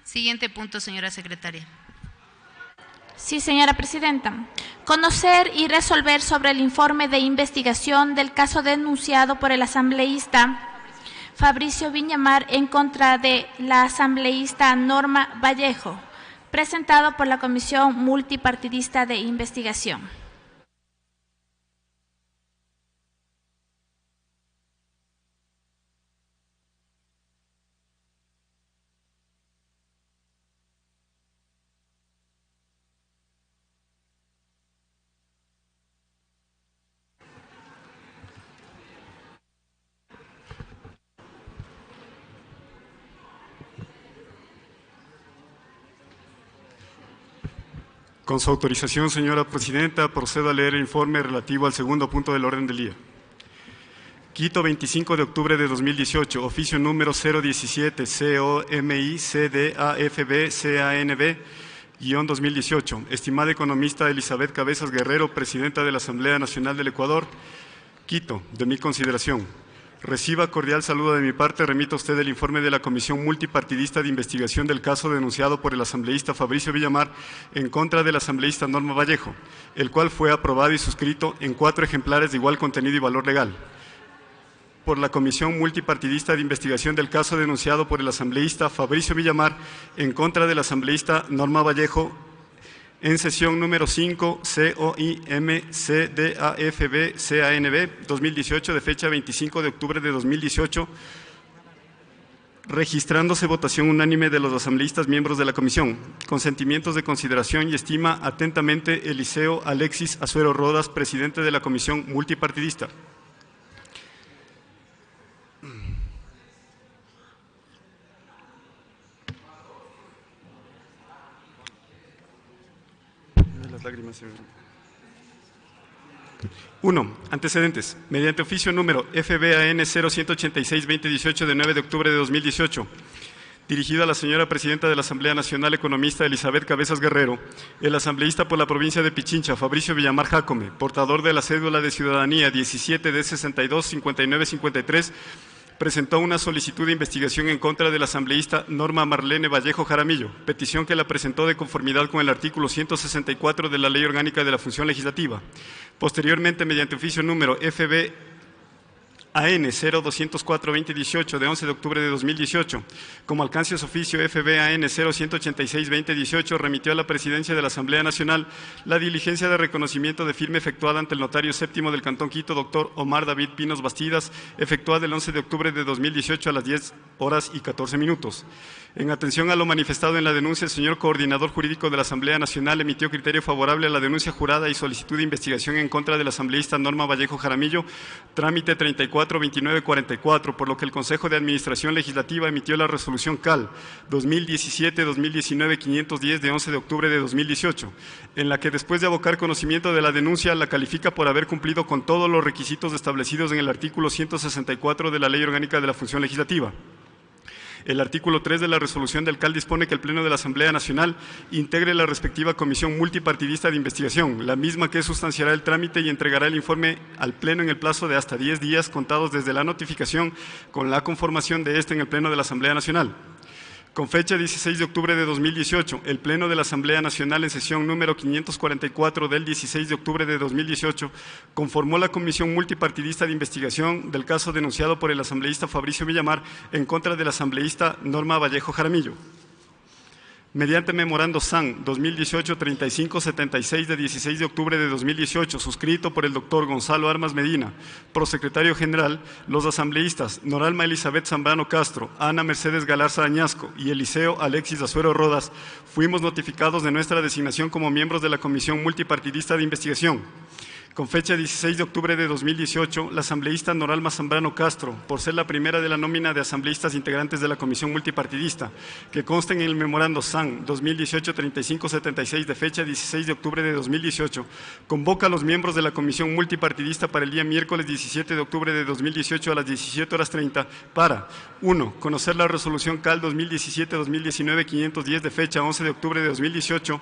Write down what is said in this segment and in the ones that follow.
Siguiente punto, señora secretaria. Sí, señora presidenta. Conocer y resolver sobre el informe de investigación del caso denunciado por el asambleísta Fabricio Villamar en contra de la asambleísta Norma Vallejo, presentado por la Comisión Multipartidista de Investigación. Con su autorización, señora presidenta, procedo a leer el informe relativo al segundo punto del orden del día. Quito, 25 de octubre de 2018, oficio número 017 COMI-CDAFB-CANB-2018. Estimada economista Elizabeth Cabezas Guerrero, presidenta de la Asamblea Nacional del Ecuador. Quito, de mi consideración. Reciba cordial saludo de mi parte. Remito a usted el informe de la Comisión Multipartidista de Investigación del caso denunciado por el asambleísta Fabricio Villamar en contra de la asambleísta Norma Vallejo, el cual fue aprobado y suscrito en 4 ejemplares de igual contenido y valor legal. Por la Comisión Multipartidista de Investigación del caso denunciado por el asambleísta Fabricio Villamar en contra de la asambleísta Norma Vallejo en sesión número 5 COIM-CDAFB-CANB 2018 de fecha 25 de octubre de 2018, registrándose votación unánime de los asambleístas miembros de la comisión, con sentimientos de consideración y estima atentamente Eliseo Alexis Azuero Rodas, presidente de la Comisión Multipartidista. Lágrimas. 1. Antecedentes. Mediante oficio número FBAN 0186-2018 de 9 de octubre de 2018, dirigido a la señora presidenta de la Asamblea Nacional Economista Elizabeth Cabezas Guerrero, el asambleísta por la provincia de Pichincha, Fabricio Villamar Jácome, portador de la cédula de ciudadanía 17D62-5953, presentó una solicitud de investigación en contra del asambleísta Norma Marlene Vallejo Jaramillo, petición que la presentó de conformidad con el artículo 164 de la Ley Orgánica de la Función Legislativa. Posteriormente, mediante oficio número FBAN 0204-2018 de 11 de octubre de 2018, como alcance su oficio FBAN 0186-2018, remitió a la Presidencia de la Asamblea Nacional la diligencia de reconocimiento de firma efectuada ante el notario séptimo del Cantón Quito, doctor Omar David Pinos Bastidas, efectuada el 11 de octubre de 2018 a las 10:14. En atención a lo manifestado en la denuncia, el señor coordinador jurídico de la Asamblea Nacional emitió criterio favorable a la denuncia jurada y solicitud de investigación en contra de la asambleísta Norma Vallejo Jaramillo, trámite 34-2944, por lo que el Consejo de Administración Legislativa emitió la resolución CAL 2017-2019-510 de 11 de octubre de 2018, en la que después de abocar conocimiento de la denuncia, la califica por haber cumplido con todos los requisitos establecidos en el artículo 164 de la Ley Orgánica de la Función Legislativa. El artículo 3 de la resolución del CAL dispone que el Pleno de la Asamblea Nacional integre la respectiva Comisión Multipartidista de Investigación, la misma que sustanciará el trámite y entregará el informe al Pleno en el plazo de hasta 10 días contados desde la notificación, con la conformación de este en el Pleno de la Asamblea Nacional. Con fecha 16 de octubre de 2018, el Pleno de la Asamblea Nacional en sesión número 544 del 16 de octubre de 2018 conformó la Comisión Multipartidista de Investigación del caso denunciado por el asambleísta Fabricio Villamar en contra de la asambleísta Norma Vallejo Jaramillo. Mediante memorando SAN 2018-3576 de 16 de octubre de 2018, suscrito por el doctor Gonzalo Armas Medina, prosecretario general, los asambleístas Noralma Elizabeth Zambrano Castro, Ana Mercedes Galarza Añasco y Eliseo Alexis Azuero Rodas, fuimos notificados de nuestra designación como miembros de la Comisión Multipartidista de Investigación. Con fecha 16 de octubre de 2018, la asambleísta Noralma Zambrano Castro, por ser la primera de la nómina de asambleístas integrantes de la Comisión Multipartidista, que consta en el memorando SAN 2018-3576 de fecha 16 de octubre de 2018, convoca a los miembros de la Comisión Multipartidista para el día miércoles 17 de octubre de 2018 a las 17:30 para 1. Conocer la resolución CAL 2017-2019-510 de fecha 11 de octubre de 2018,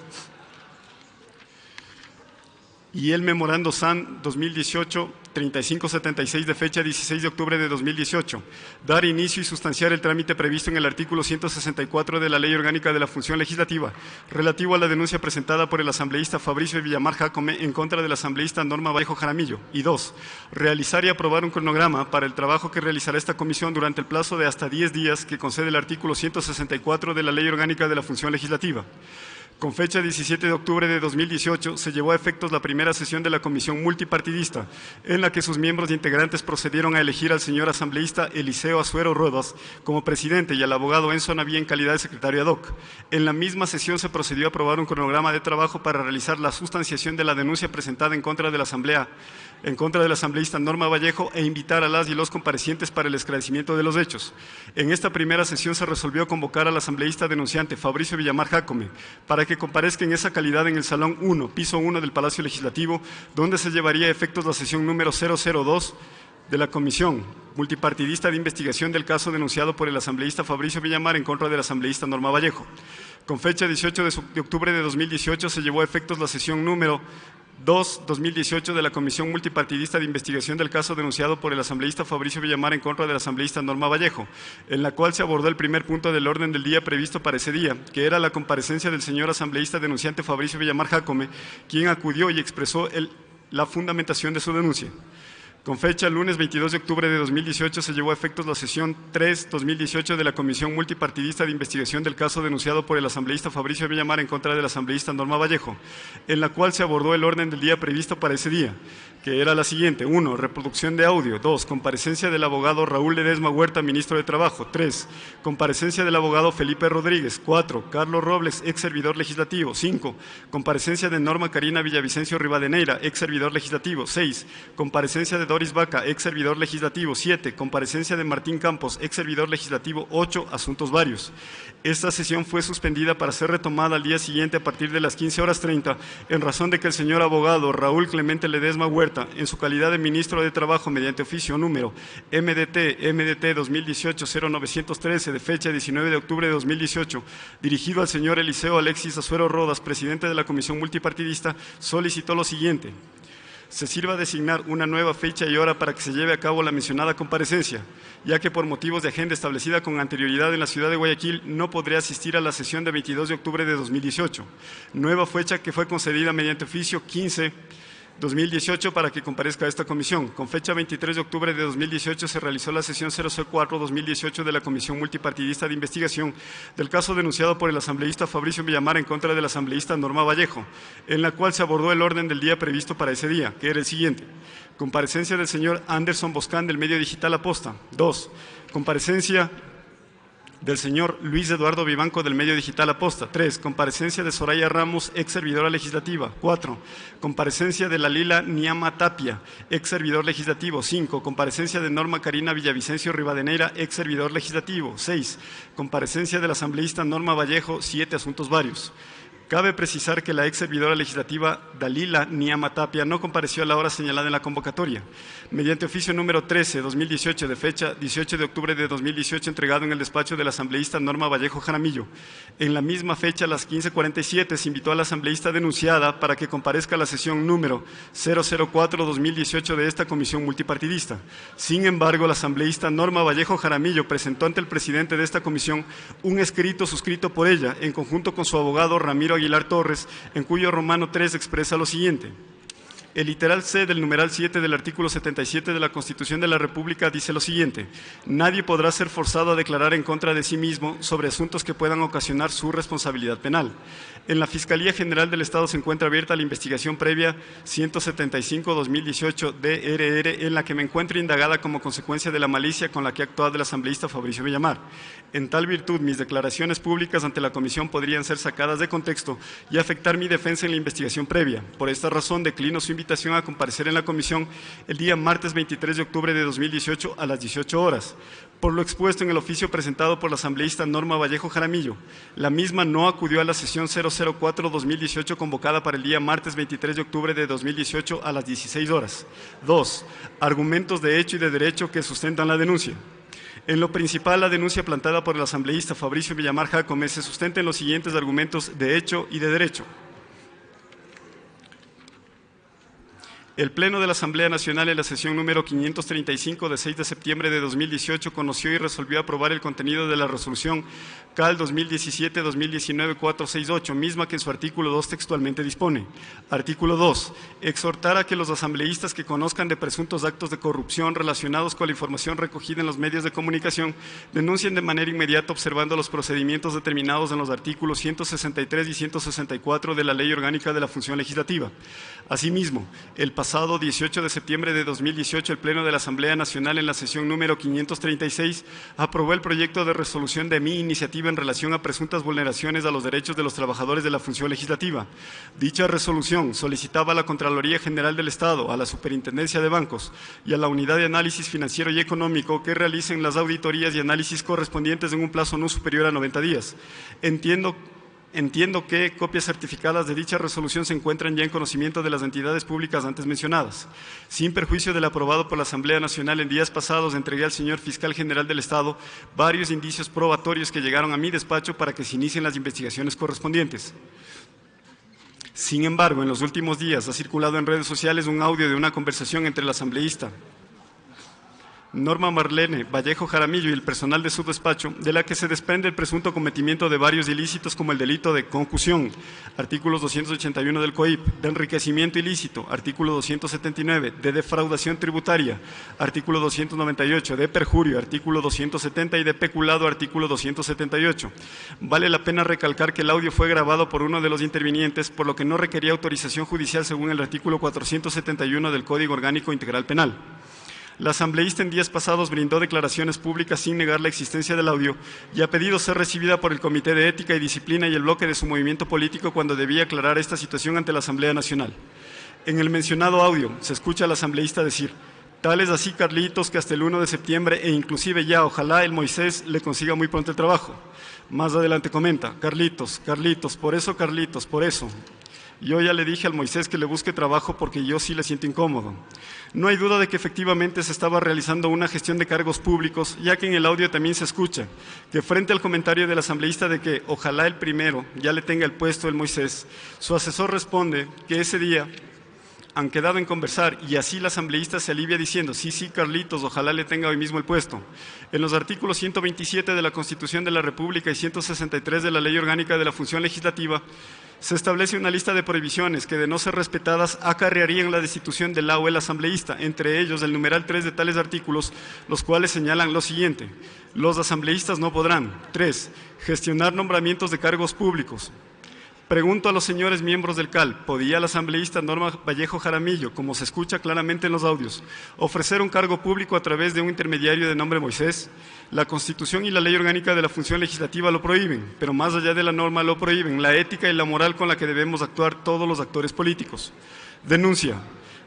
y el memorando SAN 2018-3576 de fecha 16 de octubre de 2018, dar inicio y sustanciar el trámite previsto en el artículo 164 de la Ley Orgánica de la Función Legislativa, relativo a la denuncia presentada por el asambleísta Fabricio Villamar Jácome en contra del asambleísta Norma Vallejo Jaramillo. Y 2. Realizar y aprobar un cronograma para el trabajo que realizará esta comisión durante el plazo de hasta 10 días que concede el artículo 164 de la Ley Orgánica de la Función Legislativa. Con fecha 17 de octubre de 2018, se llevó a efectos la primera sesión de la Comisión Multipartidista, en la que sus miembros e integrantes procedieron a elegir al señor asambleísta Eliseo Azuero Rodas como presidente y al abogado Enzo Naví en calidad de secretario ad hoc. En la misma sesión se procedió a aprobar un cronograma de trabajo para realizar la sustanciación de la denuncia presentada en contra de la Asamblea, en contra del asambleísta Norma Vallejo e invitar a las y los comparecientes para el esclarecimiento de los hechos. En esta primera sesión se resolvió convocar al asambleísta denunciante Fabricio Villamar Jácome para que comparezca en esa calidad en el Salón 1, piso 1 del Palacio Legislativo, donde se llevaría a efectos la sesión número 002 de la Comisión Multipartidista de Investigación del caso denunciado por el asambleísta Fabricio Villamar en contra del asambleísta Norma Vallejo. Con fecha 18 de octubre de 2018 se llevó a efectos la sesión número 2/2018 de la Comisión Multipartidista de Investigación del caso denunciado por el asambleísta Fabricio Villamar en contra del asambleísta Norma Vallejo, en la cual se abordó el primer punto del orden del día previsto para ese día, que era la comparecencia del señor asambleísta denunciante Fabricio Villamar Jácome, quien acudió y expresó la fundamentación de su denuncia. Con fecha lunes 22 de octubre de 2018 se llevó a efectos la sesión 3/2018 de la Comisión Multipartidista de Investigación del caso denunciado por el asambleísta Fabricio Villamar en contra del asambleísta Norma Vallejo, en la cual se abordó el orden del día previsto para ese día, que era la siguiente: 1. Reproducción de audio. 2. Comparecencia del abogado Raúl Ledesma Huerta, ministro de Trabajo. 3. Comparecencia del abogado Felipe Rodríguez. 4. Carlos Robles, ex servidor legislativo. 5. Comparecencia de Norma Karina Villavicencio Rivadeneira, ex servidor legislativo. 6. Comparecencia de Doris Vaca, ex servidor legislativo. 7. Comparecencia de Martín Campos, ex servidor legislativo. 8. Asuntos varios. Esta sesión fue suspendida para ser retomada al día siguiente a partir de las 15:30 en razón de que el señor abogado Raúl Clemente Ledesma Huerta, en su calidad de ministro de Trabajo mediante oficio número MDT 2018-0913 de fecha 19 de octubre de 2018, dirigido al señor Eliseo Alexis Azuero Rodas, presidente de la Comisión Multipartidista, solicitó lo siguiente: se sirva a designar una nueva fecha y hora para que se lleve a cabo la mencionada comparecencia, ya que por motivos de agenda establecida con anterioridad en la ciudad de Guayaquil no podré asistir a la sesión de 22 de octubre de 2018. Nueva fecha que fue concedida mediante oficio 15/2018 para que comparezca a esta comisión. Con fecha 23 de octubre de 2018 se realizó la sesión 004/2018 de la Comisión Multipartidista de Investigación del caso denunciado por el asambleísta Fabricio Villamar en contra del asambleísta Norma Vallejo, en la cual se abordó el orden del día previsto para ese día, que era el siguiente: comparecencia del señor Anderson Boscán del medio digital Aposta. 2. Comparecencia del señor Luis Eduardo Vivanco del medio digital Aposta. 3. Comparecencia de Soraya Ramos, ex servidora legislativa. 4. Comparecencia de Lalila Niama Tapia, ex servidor legislativo. 5. Comparecencia de Norma Karina Villavicencio Rivadeneira, ex servidor legislativo. 6. Comparecencia del asambleísta Norma Vallejo. 7. Asuntos varios. Cabe precisar que la ex servidora legislativa Dalila Niama Tapia no compareció a la hora señalada en la convocatoria. Mediante oficio número 13/2018 de fecha 18 de octubre de 2018 entregado en el despacho del asambleísta Norma Vallejo Jaramillo. En la misma fecha, a las 15:47, se invitó a la asambleísta denunciada para que comparezca a la sesión número 004/2018 de esta comisión multipartidista. Sin embargo, la asambleísta Norma Vallejo Jaramillo presentó ante el presidente de esta comisión un escrito suscrito por ella en conjunto con su abogado Ramiro Aguilar Torres, en cuyo romano 3 expresa lo siguiente: el literal C del numeral 7 del artículo 77 de la Constitución de la República dice lo siguiente: nadie podrá ser forzado a declarar en contra de sí mismo sobre asuntos que puedan ocasionar su responsabilidad penal. En la Fiscalía General del Estado se encuentra abierta la investigación previa 175/2018 DRR, en la que me encuentro indagada como consecuencia de la malicia con la que ha actuado el asambleísta Fabricio Villamar. En tal virtud, mis declaraciones públicas ante la comisión podrían ser sacadas de contexto y afectar mi defensa en la investigación previa. Por esta razón, declino su invitación a comparecer en la comisión el día martes 23 de octubre de 2018 a las 18 horas. Por lo expuesto en el oficio presentado por la asambleísta Norma Vallejo Jaramillo, la misma no acudió a la sesión 004/2018 convocada para el día martes 23 de octubre de 2018 a las 16 horas. 2. Argumentos de hecho y de derecho que sustentan la denuncia. En lo principal, la denuncia plantada por el asambleísta Fabricio Villamar Jácome se sustenta en los siguientes argumentos de hecho y de derecho. El Pleno de la Asamblea Nacional en la sesión número 535 de 6 de septiembre de 2018 conoció y resolvió aprobar el contenido de la resolución CAL 2017-2019-468, misma que en su artículo 2 textualmente dispone. Artículo 2. Exhortar a que los asambleístas que conozcan de presuntos actos de corrupción relacionados con la información recogida en los medios de comunicación denuncien de manera inmediata observando los procedimientos determinados en los artículos 163 y 164 de la Ley Orgánica de la Función Legislativa. Asimismo, el pasado 18 de septiembre de 2018, el Pleno de la Asamblea Nacional en la sesión número 536 aprobó el proyecto de resolución de mi iniciativa en relación a presuntas vulneraciones a los derechos de los trabajadores de la función legislativa. Dicha resolución solicitaba a la Contraloría General del Estado, a la Superintendencia de Bancos y a la Unidad de Análisis Financiero y Económico que realicen las auditorías y análisis correspondientes en un plazo no superior a 90 días. Entiendo que copias certificadas de dicha resolución se encuentran ya en conocimiento de las entidades públicas antes mencionadas. Sin perjuicio del aprobado por la Asamblea Nacional en días pasados, entregué al señor Fiscal General del Estado varios indicios probatorios que llegaron a mi despacho para que se inicien las investigaciones correspondientes. Sin embargo, en los últimos días ha circulado en redes sociales un audio de una conversación entre el asambleísta Norma Marlene Vallejo Jaramillo y el personal de su despacho, de la que se desprende el presunto cometimiento de varios ilícitos como el delito de concusión, artículos 281 del COIP, de enriquecimiento ilícito, artículo 279, de defraudación tributaria, artículo 298, de perjurio, artículo 270 y de peculado, artículo 278. Vale la pena recalcar que el audio fue grabado por uno de los intervinientes, por lo que no requería autorización judicial según el artículo 471 del Código Orgánico Integral Penal. La asambleísta en días pasados brindó declaraciones públicas sin negar la existencia del audio y ha pedido ser recibida por el Comité de Ética y Disciplina y el bloque de su movimiento político cuando debía aclarar esta situación ante la Asamblea Nacional. En el mencionado audio se escucha al asambleísta decir: tal es así, Carlitos, que hasta el 1 de septiembre e inclusive ya, ojalá el Moisés le consiga muy pronto el trabajo. Más adelante comenta: Carlitos, por eso Carlitos, por eso. Yo ya le dije al Moisés que le busque trabajo porque yo sí le siento incómodo. No hay duda de que efectivamente se estaba realizando una gestión de cargos públicos, ya que en el audio también se escucha que frente al comentario del asambleísta de que ojalá el primero ya le tenga el puesto el Moisés, su asesor responde que ese día han quedado en conversar y así la asambleísta se alivia diciendo: sí, Carlitos, ojalá le tenga hoy mismo el puesto. En los artículos 127 de la Constitución de la República y 163 de la Ley Orgánica de la Función Legislativa se establece una lista de prohibiciones que, de no ser respetadas, acarrearían la destitución del la o el asambleísta, entre ellos el numeral 3 de tales artículos, los cuales señalan lo siguiente: los asambleístas no podrán, 3, gestionar nombramientos de cargos públicos. Pregunto a los señores miembros del CAL, ¿podía la asambleísta Norma Vallejo Jaramillo, como se escucha claramente en los audios, ofrecer un cargo público a través de un intermediario de nombre Moisés? La Constitución y la Ley Orgánica de la Función Legislativa lo prohíben, pero más allá de la norma lo prohíben la ética y la moral con la que debemos actuar todos los actores políticos. Denuncia.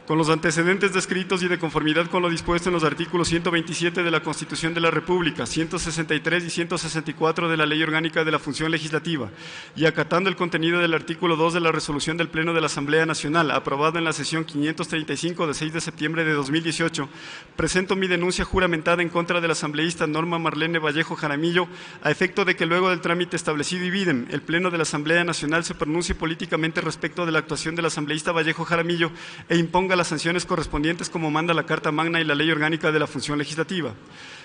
Con los antecedentes descritos y de conformidad con lo dispuesto en los artículos 127 de la Constitución de la República, 163 y 164 de la Ley Orgánica de la Función Legislativa, y acatando el contenido del artículo 2 de la resolución del Pleno de la Asamblea Nacional, aprobado en la sesión 535 de 6 de septiembre de 2018, presento mi denuncia juramentada en contra de la asambleísta Norma Marlene Vallejo Jaramillo, a efecto de que luego del trámite establecido y videm, el Pleno de la Asamblea Nacional se pronuncie políticamente respecto de la actuación de la asambleísta Vallejo Jaramillo e imponga las sanciones correspondientes como manda la Carta Magna y la Ley Orgánica de la Función Legislativa.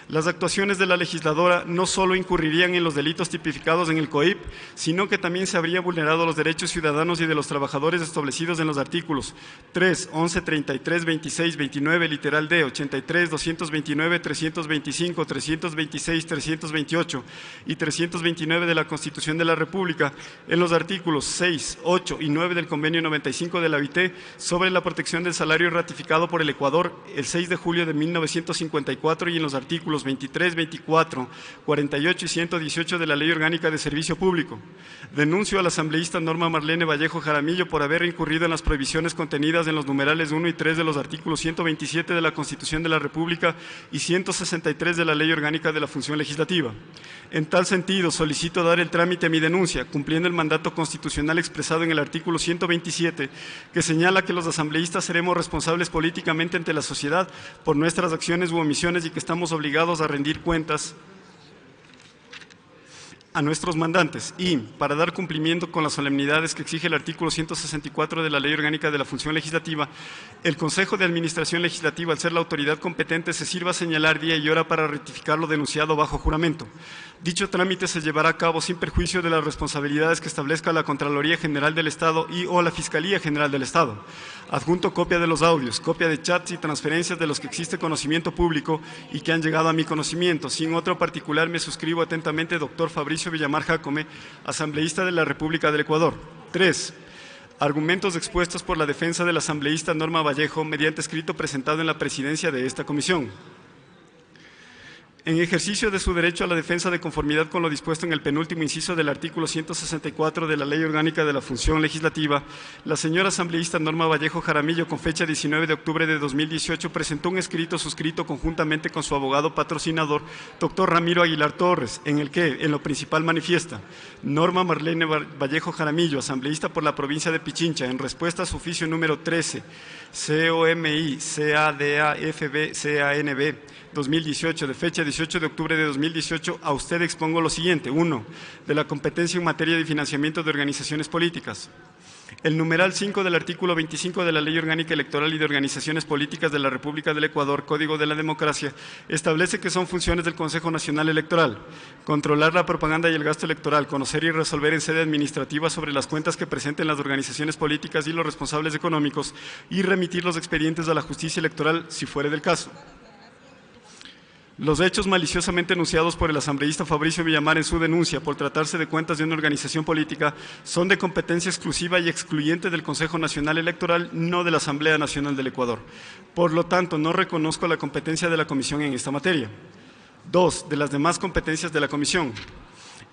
Las actuaciones de la legisladora no solo incurrirían en los delitos tipificados en el COIP, sino que también se habría vulnerado los derechos ciudadanos y de los trabajadores establecidos en los artículos 3, 11, 33, 26, 29, literal D, 83, 229, 325, 326, 328 y 329 de la Constitución de la República, en los artículos 6, 8 y 9 del Convenio 95 de la OIT sobre la protección del salario ratificado por el Ecuador el 6 de julio de 1954 y en los artículos 23, 24, 48 y 118 de la Ley Orgánica de Servicio Público. Denuncio a la asambleísta Norma Marlene Vallejo Jaramillo por haber incurrido en las prohibiciones contenidas en los numerales 1 y 3 de los artículos 127 de la Constitución de la República y 163 de la Ley Orgánica de la Función Legislativa. En tal sentido, solicito dar el trámite a mi denuncia, cumpliendo el mandato constitucional expresado en el artículo 127, que señala que los asambleístas seremos responsables políticamente ante la sociedad por nuestras acciones u omisiones y que estamos obligados a rendir cuentas a nuestros mandantes y, para dar cumplimiento con las solemnidades que exige el artículo 164 de la Ley Orgánica de la Función Legislativa, el Consejo de Administración Legislativa, al ser la autoridad competente, se sirva a señalar día y hora para rectificar lo denunciado bajo juramento. Dicho trámite se llevará a cabo sin perjuicio de las responsabilidades que establezca la Contraloría General del Estado y o la Fiscalía General del Estado. Adjunto copia de los audios, copia de chats y transferencias de los que existe conocimiento público y que han llegado a mi conocimiento. Sin otro particular, me suscribo atentamente, doctor Fabricio Villamar Jácome, asambleísta de la República del Ecuador. 3. Argumentos expuestos por la defensa del asambleísta Norma Vallejo mediante escrito presentado en la presidencia de esta comisión. En ejercicio de su derecho a la defensa de conformidad con lo dispuesto en el penúltimo inciso del artículo 164 de la Ley Orgánica de la Función Legislativa, la señora asambleísta Norma Vallejo Jaramillo, con fecha 19 de octubre de 2018, presentó un escrito suscrito conjuntamente con su abogado patrocinador, doctor Ramiro Aguilar Torres, en el que, en lo principal, manifiesta: Norma Marlene Vallejo Jaramillo, asambleísta por la provincia de Pichincha, en respuesta a su oficio número 13, COMI-CADAFB-CANB, 2018, de fecha 18 de octubre de 2018, a usted expongo lo siguiente. 1. De la competencia en materia de financiamiento de organizaciones políticas. El numeral 5 del artículo 25 de la Ley Orgánica Electoral y de Organizaciones Políticas de la República del Ecuador, Código de la Democracia, establece que son funciones del Consejo Nacional Electoral: controlar la propaganda y el gasto electoral, conocer y resolver en sede administrativa sobre las cuentas que presenten las organizaciones políticas y los responsables económicos, y remitir los expedientes a la justicia electoral si fuere del caso. Los hechos maliciosamente enunciados por el asambleísta Fabricio Villamar en su denuncia por tratarse de cuentas de una organización política son de competencia exclusiva y excluyente del Consejo Nacional Electoral, no de la Asamblea Nacional del Ecuador. Por lo tanto, no reconozco la competencia de la Comisión en esta materia. 2. De las demás competencias de la Comisión.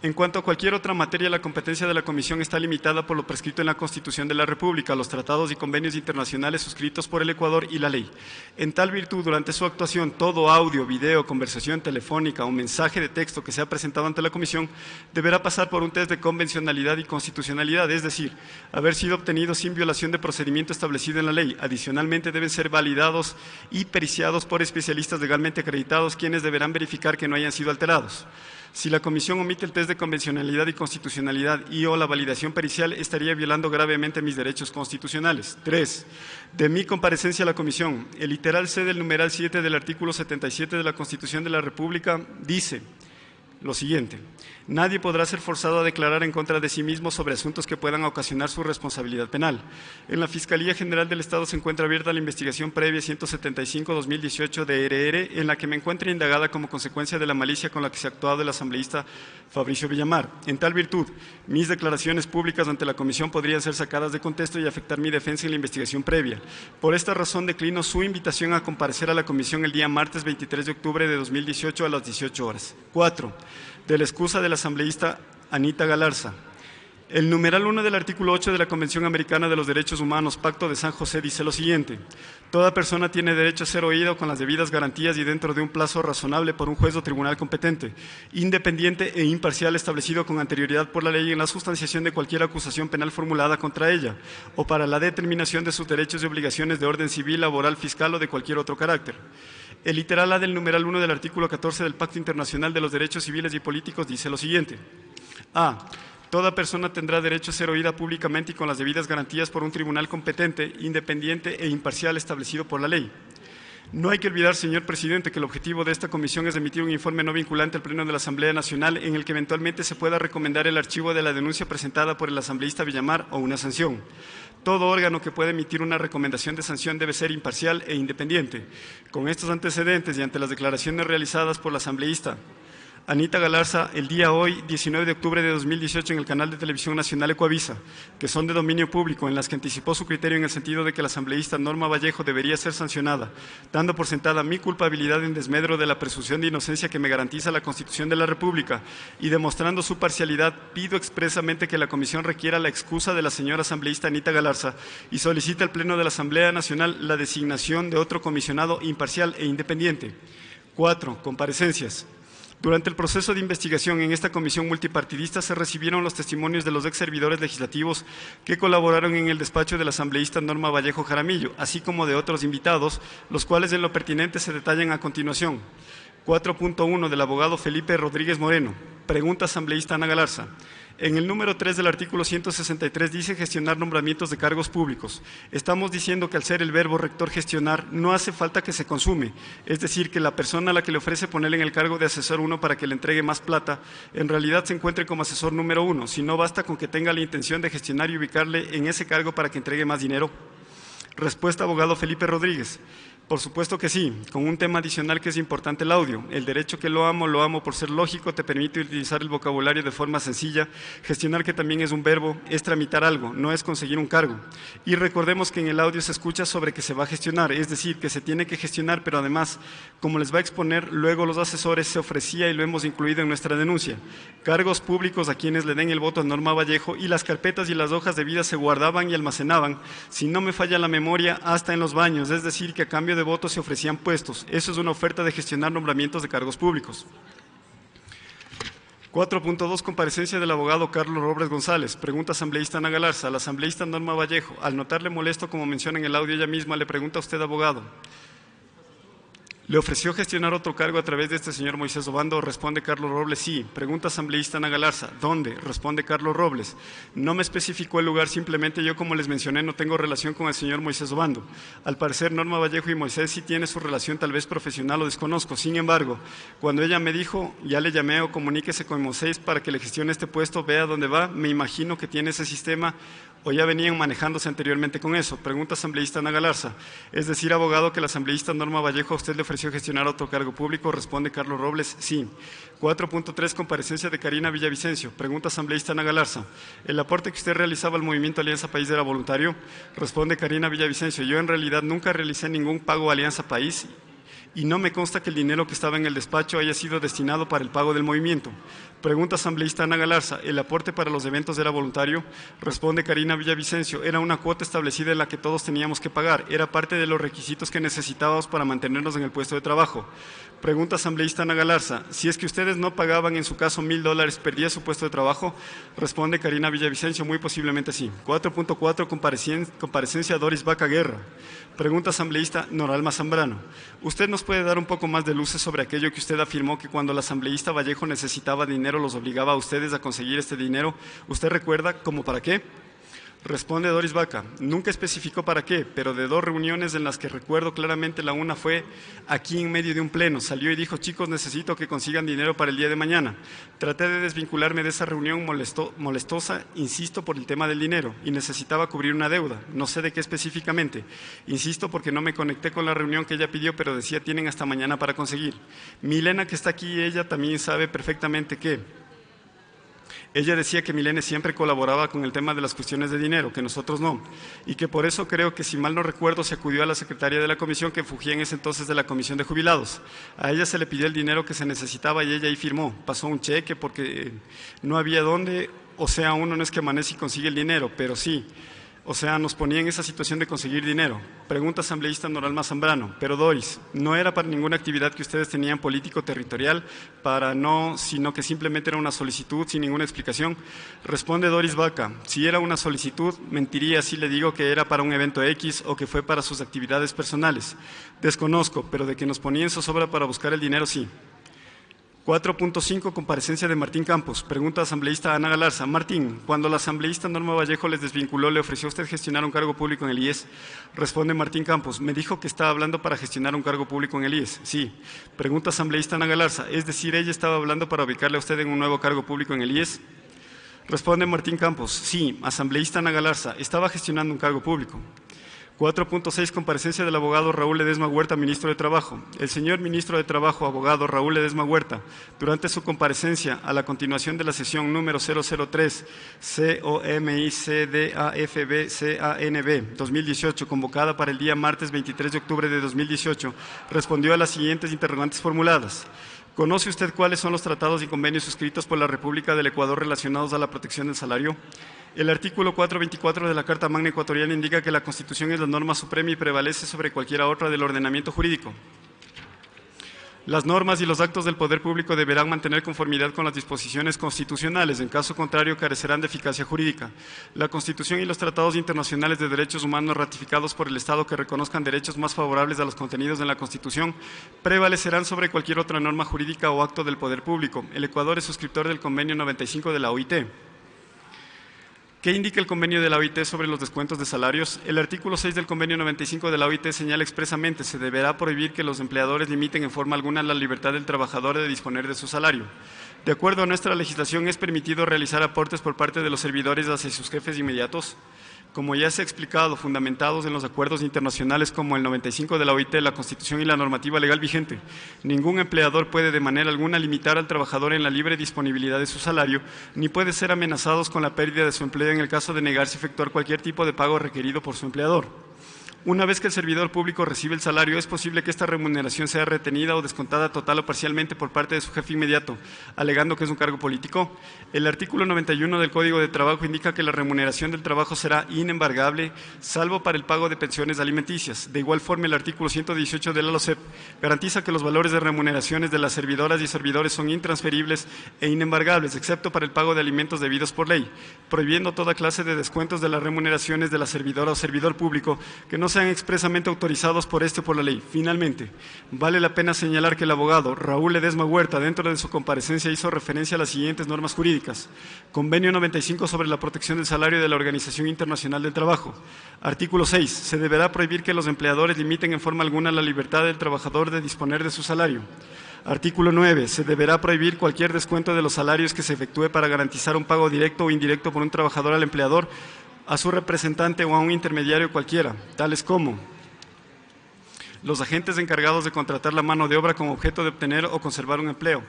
En cuanto a cualquier otra materia, la competencia de la Comisión está limitada por lo prescrito en la Constitución de la República, los tratados y convenios internacionales suscritos por el Ecuador y la ley. En tal virtud, durante su actuación, todo audio, video, conversación telefónica o mensaje de texto que sea presentado ante la Comisión deberá pasar por un test de convencionalidad y constitucionalidad, es decir, haber sido obtenido sin violación de procedimiento establecido en la ley. Adicionalmente, deben ser validados y periciados por especialistas legalmente acreditados, quienes deberán verificar que no hayan sido alterados. Si la Comisión omite el test de convencionalidad y constitucionalidad y o la validación pericial, estaría violando gravemente mis derechos constitucionales. 3. De mi comparecencia a la Comisión, el literal C del numeral 7 del artículo 77 de la Constitución de la República dice lo siguiente: nadie podrá ser forzado a declarar en contra de sí mismo sobre asuntos que puedan ocasionar su responsabilidad penal. En la Fiscalía General del Estado se encuentra abierta la investigación previa 175-2018 de RR, en la que me encuentra indagada como consecuencia de la malicia con la que se ha actuado el asambleísta Fabricio Villamar. En tal virtud, mis declaraciones públicas ante la Comisión podrían ser sacadas de contexto y afectar mi defensa en la investigación previa. Por esta razón, declino su invitación a comparecer a la Comisión el día martes 23 de octubre de 2018 a las 18 horas. 4. De la excusa del asambleísta Anita Galarza. El numeral 1 del artículo 8 de la Convención Americana de los Derechos Humanos, Pacto de San José, dice lo siguiente: toda persona tiene derecho a ser oída con las debidas garantías y dentro de un plazo razonable por un juez o tribunal competente, independiente e imparcial, establecido con anterioridad por la ley, en la sustanciación de cualquier acusación penal formulada contra ella, o para la determinación de sus derechos y obligaciones de orden civil, laboral, fiscal o de cualquier otro carácter. El literal A del numeral 1 del artículo 14 del Pacto Internacional de los Derechos Civiles y Políticos dice lo siguiente: A. Toda persona tendrá derecho a ser oída públicamente y con las debidas garantías por un tribunal competente, independiente e imparcial establecido por la ley. No hay que olvidar, señor presidente, que el objetivo de esta comisión es emitir un informe no vinculante al Pleno de la Asamblea Nacional en el que eventualmente se pueda recomendar el archivo de la denuncia presentada por el asambleísta Villamar o una sanción. Todo órgano que pueda emitir una recomendación de sanción debe ser imparcial e independiente. Con estos antecedentes y ante las declaraciones realizadas por la asambleísta Anita Galarza el día hoy, 19 de octubre de 2018, en el canal de televisión nacional Ecuavisa, que son de dominio público, en las que anticipó su criterio en el sentido de que la asambleísta Norma Vallejo debería ser sancionada, dando por sentada mi culpabilidad en desmedro de la presunción de inocencia que me garantiza la Constitución de la República, y demostrando su parcialidad, pido expresamente que la Comisión requiera la excusa de la señora asambleísta Anita Galarza y solicite al Pleno de la Asamblea Nacional la designación de otro comisionado imparcial e independiente. 4. Comparecencias. Durante el proceso de investigación en esta comisión multipartidista se recibieron los testimonios de los ex servidores legislativos que colaboraron en el despacho de la asambleísta Norma Vallejo Jaramillo, así como de otros invitados, los cuales en lo pertinente se detallan a continuación. 4.1 del abogado Felipe Rodríguez Moreno. Pregunta asambleísta Ana Galarza. En el número 3 del artículo 163 dice gestionar nombramientos de cargos públicos. Estamos diciendo que al ser el verbo rector gestionar no hace falta que se consume, es decir, que la persona a la que le ofrece ponerle en el cargo de asesor 1 para que le entregue más plata, en realidad se encuentre como asesor número 1, si no basta con que tenga la intención de gestionar y ubicarle en ese cargo para que entregue más dinero. Respuesta abogado Felipe Rodríguez. Por supuesto que sí, con un tema adicional que es importante el audio. El derecho que lo amo por ser lógico, te permite utilizar el vocabulario de forma sencilla. Gestionar, que también es un verbo, es tramitar algo, no es conseguir un cargo. Y recordemos que en el audio se escucha sobre que se va a gestionar, es decir, que se tiene que gestionar, pero además, como les va a exponer, luego los asesores se ofrecía y lo hemos incluido en nuestra denuncia. Cargos públicos a quienes le den el voto a Norma Vallejo y las carpetas y las hojas de vida se guardaban y almacenaban, si no me falla la memoria, hasta en los baños, es decir, que a cambio de votos se ofrecían puestos. Eso es una oferta de gestionar nombramientos de cargos públicos. 4.2. Comparecencia del abogado Carlos Robles González. Pregunta asambleísta Ana Galarza. A la asambleísta Norma Vallejo, al notarle molesto, como menciona en el audio ella misma, le pregunta a usted, abogado, ¿le ofreció gestionar otro cargo a través de este señor Moisés Obando? Responde Carlos Robles, sí. Pregunta asambleísta Ana Galarza, ¿dónde? Responde Carlos Robles. No me especificó el lugar, simplemente yo, como les mencioné, no tengo relación con el señor Moisés Obando. Al parecer, Norma Vallejo y Moisés sí tienen su relación, tal vez profesional, o desconozco. Sin embargo, cuando ella me dijo, ya le llamé o comuníquese con Moisés para que le gestione este puesto, vea dónde va, me imagino que tiene ese sistema o ya venían manejándose anteriormente con eso. Pregunta asambleísta Ana Galarza. Es decir, abogado, que la asambleísta Norma Vallejo a usted le ofreció gestionar otro cargo público. Responde Carlos Robles, sí. 4.3. Comparecencia de Karina Villavicencio. Pregunta asambleísta Ana Galarza. ¿El aporte que usted realizaba al movimiento Alianza País era voluntario? Responde Karina Villavicencio. Yo en realidad nunca realicé ningún pago a Alianza País y no me consta que el dinero que estaba en el despacho haya sido destinado para el pago del movimiento. Pregunta asambleísta Ana Galarza, ¿el aporte para los eventos era voluntario? Responde Karina Villavicencio, era una cuota establecida en la que todos teníamos que pagar, era parte de los requisitos que necesitábamos para mantenernos en el puesto de trabajo. Pregunta asambleísta Ana Galarza, si es que ustedes no pagaban en su caso $1,000, ¿perdía su puesto de trabajo? Responde Karina Villavicencio, muy posiblemente sí. 4.4. Comparecencia Doris Vaca Guerra. Pregunta asambleísta Noralma Zambrano. ¿Usted nos puede dar un poco más de luces sobre aquello que usted afirmó que cuando la asambleísta Vallejo necesitaba dinero los obligaba a ustedes a conseguir este dinero? ¿Usted recuerda cómo para qué? Responde Doris Vaca, nunca especificó para qué, pero de 2 reuniones en las que recuerdo claramente, la una fue aquí en medio de un pleno. Salió y dijo, chicos, necesito que consigan dinero para el día de mañana. Traté de desvincularme de esa reunión molestosa, insisto, por el tema del dinero, y necesitaba cubrir una deuda, no sé de qué específicamente. Insisto porque no me conecté con la reunión que ella pidió, pero decía, tienen hasta mañana para conseguir. Milena, que está aquí, ella también sabe perfectamente que ella decía que Milene siempre colaboraba con el tema de las cuestiones de dinero, que nosotros no, y que por eso creo que, si mal no recuerdo, se acudió a la secretaria de la comisión, que fugía en ese entonces de la comisión de jubilados. A ella se le pidió el dinero que se necesitaba y ella ahí firmó. Pasó un cheque porque no había dónde, o sea, uno no es que amanece y consigue el dinero, pero sí. O sea, nos ponía en esa situación de conseguir dinero. Pregunta asambleísta Noralma Zambrano. Pero Doris, no era para ninguna actividad que ustedes tenían político-territorial, sino que simplemente era una solicitud sin ninguna explicación. Responde Doris Vaca. Si era una solicitud, mentiría si le digo que era para un evento X o que fue para sus actividades personales. Desconozco, pero de que nos ponía en zozobra para buscar el dinero, sí. 4.5. Comparecencia de Martín Campos. Pregunta asambleísta Ana Galarza. Martín, cuando la asambleísta Norma Vallejo les desvinculó, ¿le ofreció a usted gestionar un cargo público en el IES? Responde Martín Campos. Me dijo que estaba hablando para gestionar un cargo público en el IES. Sí. Pregunta asambleísta Ana Galarza. Es decir, ella estaba hablando para ubicarle a usted en un nuevo cargo público en el IES. Responde Martín Campos. Sí, asambleísta Ana Galarza. Estaba gestionando un cargo público. 4.6. Comparecencia del abogado Raúl Ledesma Huerta, ministro de Trabajo. El señor ministro de Trabajo, abogado Raúl Ledesma Huerta, durante su comparecencia a la continuación de la sesión número 003 COMICDAFBCANB 2018, convocada para el día martes 23 de octubre de 2018, respondió a las siguientes interrogantes formuladas. ¿Conoce usted cuáles son los tratados y convenios suscritos por la República del Ecuador relacionados a la protección del salario? El artículo 424 de la Carta Magna Ecuatoriana indica que la Constitución es la norma suprema y prevalece sobre cualquiera otra del ordenamiento jurídico. Las normas y los actos del poder público deberán mantener conformidad con las disposiciones constitucionales, en caso contrario carecerán de eficacia jurídica. La Constitución y los tratados internacionales de derechos humanos ratificados por el Estado que reconozcan derechos más favorables a los contenidos en la Constitución prevalecerán sobre cualquier otra norma jurídica o acto del poder público. El Ecuador es suscriptor del Convenio 95 de la OIT. ¿Qué indica el convenio de la OIT sobre los descuentos de salarios? El artículo 6 del convenio 95 de la OIT señala expresamente: se deberá prohibir que los empleadores limiten en forma alguna la libertad del trabajador de disponer de su salario. De acuerdo a nuestra legislación, ¿es permitido realizar aportes por parte de los servidores hacia sus jefes inmediatos? Como ya se ha explicado, fundamentados en los acuerdos internacionales como el 95 de la OIT, la Constitución y la normativa legal vigente, ningún empleador puede de manera alguna limitar al trabajador en la libre disponibilidad de su salario, ni puede ser amenazados con la pérdida de su empleo en el caso de negarse a efectuar cualquier tipo de pago requerido por su empleador. Una vez que el servidor público recibe el salario, es posible que esta remuneración sea retenida o descontada total o parcialmente por parte de su jefe inmediato, alegando que es un cargo político. El artículo 91 del Código de Trabajo indica que la remuneración del trabajo será inembargable, salvo para el pago de pensiones alimenticias. De igual forma, el artículo 118 de la LOCEP garantiza que los valores de remuneraciones de las servidoras y servidores son intransferibles e inembargables, excepto para el pago de alimentos debidos por ley, prohibiendo toda clase de descuentos de las remuneraciones de la servidora o servidor público que no sean expresamente autorizados por este o por la ley. Finalmente, vale la pena señalar que el abogado Raúl Ledesma Huerta, dentro de su comparecencia, hizo referencia a las siguientes normas jurídicas: Convenio 95 sobre la protección del salario de la Organización Internacional del Trabajo. Artículo 6. Se deberá prohibir que los empleadores limiten en forma alguna la libertad del trabajador de disponer de su salario. Artículo 9. Se deberá prohibir cualquier descuento de los salarios que se efectúe para garantizar un pago directo o indirecto por un trabajador al empleador, a su representante o a un intermediario cualquiera, tales como los agentes encargados de contratar la mano de obra con objeto de obtener o conservar un empleo.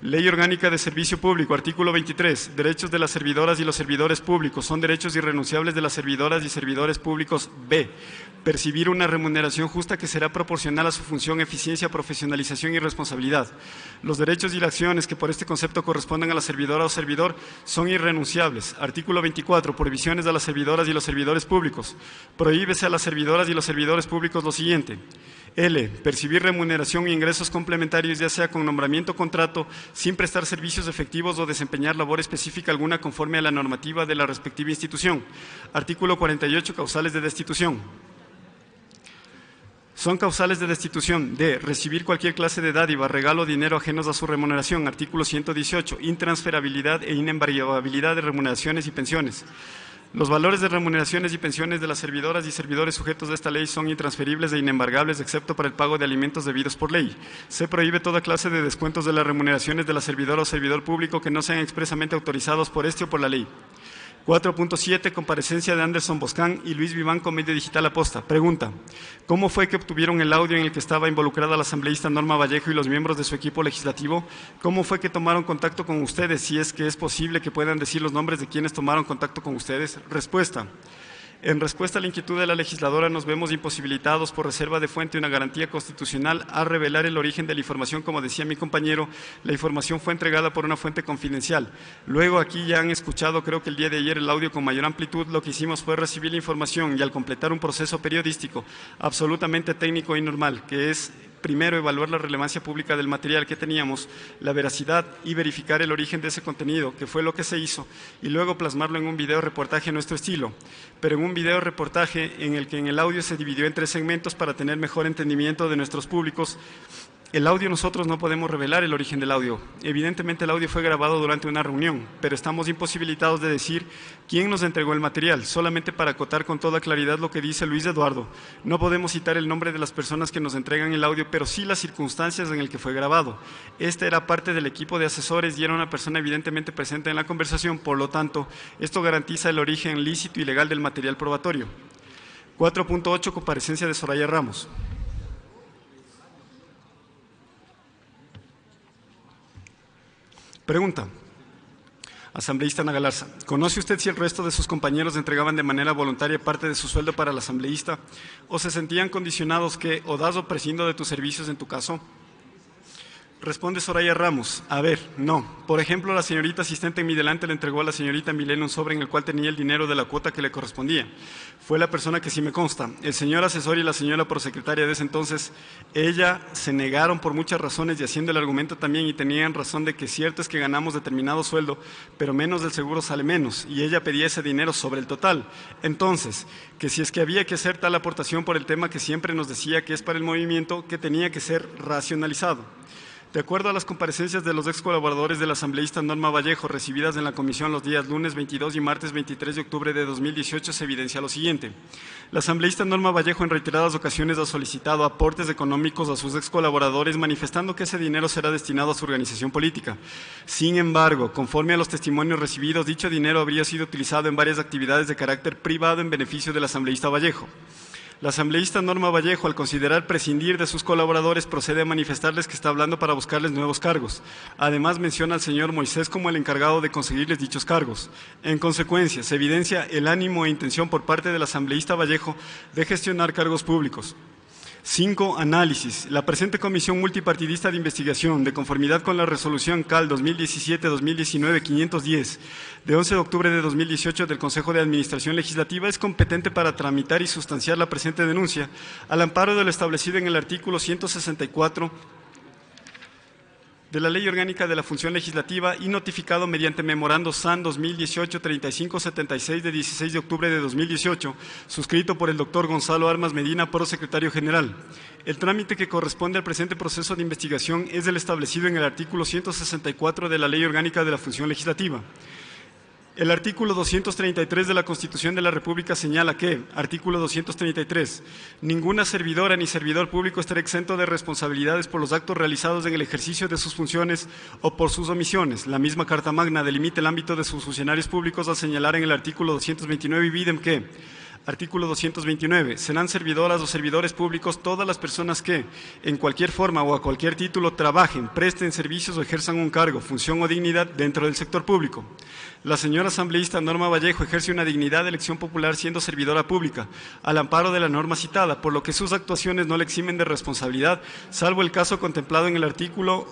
Ley Orgánica de Servicio Público, artículo 23. Derechos de las servidoras y los servidores públicos. Son derechos irrenunciables de las servidoras y servidores públicos. B. Percibir una remuneración justa que será proporcional a su función, eficiencia, profesionalización y responsabilidad. Los derechos y las acciones que por este concepto correspondan a la servidora o servidor son irrenunciables. Artículo 24. Prohibiciones a las servidoras y los servidores públicos. Prohíbese a las servidoras y los servidores públicos lo siguiente: L. Percibir remuneración e ingresos complementarios, ya sea con nombramiento o contrato, sin prestar servicios efectivos o desempeñar labor específica alguna conforme a la normativa de la respectiva institución. Artículo 48. Causales de destitución. Son causales de destitución: D. Recibir cualquier clase de dádiva, regalo o dinero ajenos a su remuneración. Artículo 118. Intransferabilidad e inembargabilidad de remuneraciones y pensiones. Los valores de remuneraciones y pensiones de las servidoras y servidores sujetos de esta ley son intransferibles e inembargables, excepto para el pago de alimentos debidos por ley. Se prohíbe toda clase de descuentos de las remuneraciones de la servidora o servidor público que no sean expresamente autorizados por este o por la ley. 4.7. Comparecencia de Anderson Boscán y Luis Vivanco, Medio Digital Aposta. Pregunta: ¿cómo fue que obtuvieron el audio en el que estaba involucrada la asambleísta Norma Vallejo y los miembros de su equipo legislativo? ¿Cómo fue que tomaron contacto con ustedes? Si es que es posible que puedan decir los nombres de quienes tomaron contacto con ustedes. Respuesta: en respuesta a la inquietud de la legisladora, nos vemos imposibilitados por reserva de fuente y una garantía constitucional a revelar el origen de la información. Como decía mi compañero, la información fue entregada por una fuente confidencial. Luego, aquí ya han escuchado, creo que el día de ayer, el audio con mayor amplitud. Lo que hicimos fue recibir la información y, al completar un proceso periodístico absolutamente técnico y normal, que es primero evaluar la relevancia pública del material que teníamos, la veracidad y verificar el origen de ese contenido, que fue lo que se hizo, y luego plasmarlo en un video reportaje a nuestro estilo, pero en un video reportaje en el que en el audio se dividió en 3 segmentos para tener mejor entendimiento de nuestros públicos. El audio, nosotros no podemos revelar el origen del audio. Evidentemente el audio fue grabado durante una reunión, pero estamos imposibilitados de decir quién nos entregó el material, solamente para acotar con toda claridad lo que dice Luis Eduardo. No podemos citar el nombre de las personas que nos entregan el audio, pero sí las circunstancias en las que fue grabado. Este era parte del equipo de asesores y era una persona evidentemente presente en la conversación, por lo tanto, esto garantiza el origen lícito y legal del material probatorio. 4.8. Comparecencia de Soraya Ramos. Pregunta: asambleísta Ana Galarza, ¿conoce usted si el resto de sus compañeros entregaban de manera voluntaria parte de su sueldo para el asambleísta o se sentían condicionados que, o das o prescindo de tus servicios en tu caso? Responde Soraya Ramos. A ver, no. Por ejemplo, la señorita asistente en mi delante le entregó a la señorita Milena un sobre en el cual tenía el dinero de la cuota que le correspondía. Fue la persona que sí me consta. El señor asesor y la señora prosecretaria de ese entonces, ella se negaron por muchas razones y haciendo el argumento también y tenían razón de que cierto es que ganamos determinado sueldo, pero menos del seguro sale menos y ella pedía ese dinero sobre el total. Entonces, que si es que había que hacer tal aportación por el tema que siempre nos decía que es para el movimiento, que tenía que ser racionalizado. De acuerdo a las comparecencias de los ex colaboradores del asambleísta Norma Vallejo recibidas en la comisión los días lunes 22 y martes 23 de octubre de 2018, se evidencia lo siguiente. La asambleísta Norma Vallejo en reiteradas ocasiones ha solicitado aportes económicos a sus ex colaboradores manifestando que ese dinero será destinado a su organización política. Sin embargo, conforme a los testimonios recibidos, dicho dinero habría sido utilizado en varias actividades de carácter privado en beneficio del asambleísta Vallejo. La asambleísta Norma Vallejo, al considerar prescindir de sus colaboradores, procede a manifestarles que está hablando para buscarles nuevos cargos. Además, menciona al señor Moisés como el encargado de conseguirles dichos cargos. En consecuencia, se evidencia el ánimo e intención por parte del asambleísta Vallejo de gestionar cargos públicos. 5. Análisis. La presente Comisión Multipartidista de Investigación, de conformidad con la Resolución CAL 2017-2019-510, de 11 de octubre de 2018 del Consejo de Administración Legislativa, es competente para tramitar y sustanciar la presente denuncia al amparo de lo establecido en el artículo 164 de la Ley Orgánica de la Función Legislativa y notificado mediante Memorando SAN 2018-3576 de 16 de octubre de 2018, suscrito por el doctor Gonzalo Armas Medina, prosecretario general. El trámite que corresponde al presente proceso de investigación es el establecido en el artículo 164 de la Ley Orgánica de la Función Legislativa. El artículo 233 de la Constitución de la República señala que, artículo 233, ninguna servidora ni servidor público estará exento de responsabilidades por los actos realizados en el ejercicio de sus funciones o por sus omisiones. La misma Carta Magna delimita el ámbito de sus funcionarios públicos al señalar en el artículo 229 y videm que, artículo 229. Serán servidoras o servidores públicos todas las personas que, en cualquier forma o a cualquier título, trabajen, presten servicios o ejerzan un cargo, función o dignidad dentro del sector público. La señora asambleísta Norma Vallejo ejerce una dignidad de elección popular siendo servidora pública, al amparo de la norma citada, por lo que sus actuaciones no le eximen de responsabilidad, salvo el caso contemplado en el artículo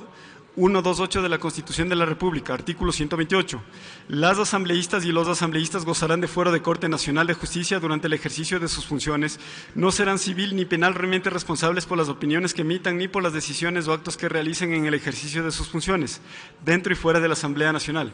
128 de la Constitución de la República, artículo 128. Las asambleístas y los asambleístas gozarán de fuero de Corte Nacional de Justicia durante el ejercicio de sus funciones, no serán civil ni penalmente responsables por las opiniones que emitan ni por las decisiones o actos que realicen en el ejercicio de sus funciones, dentro y fuera de la Asamblea Nacional.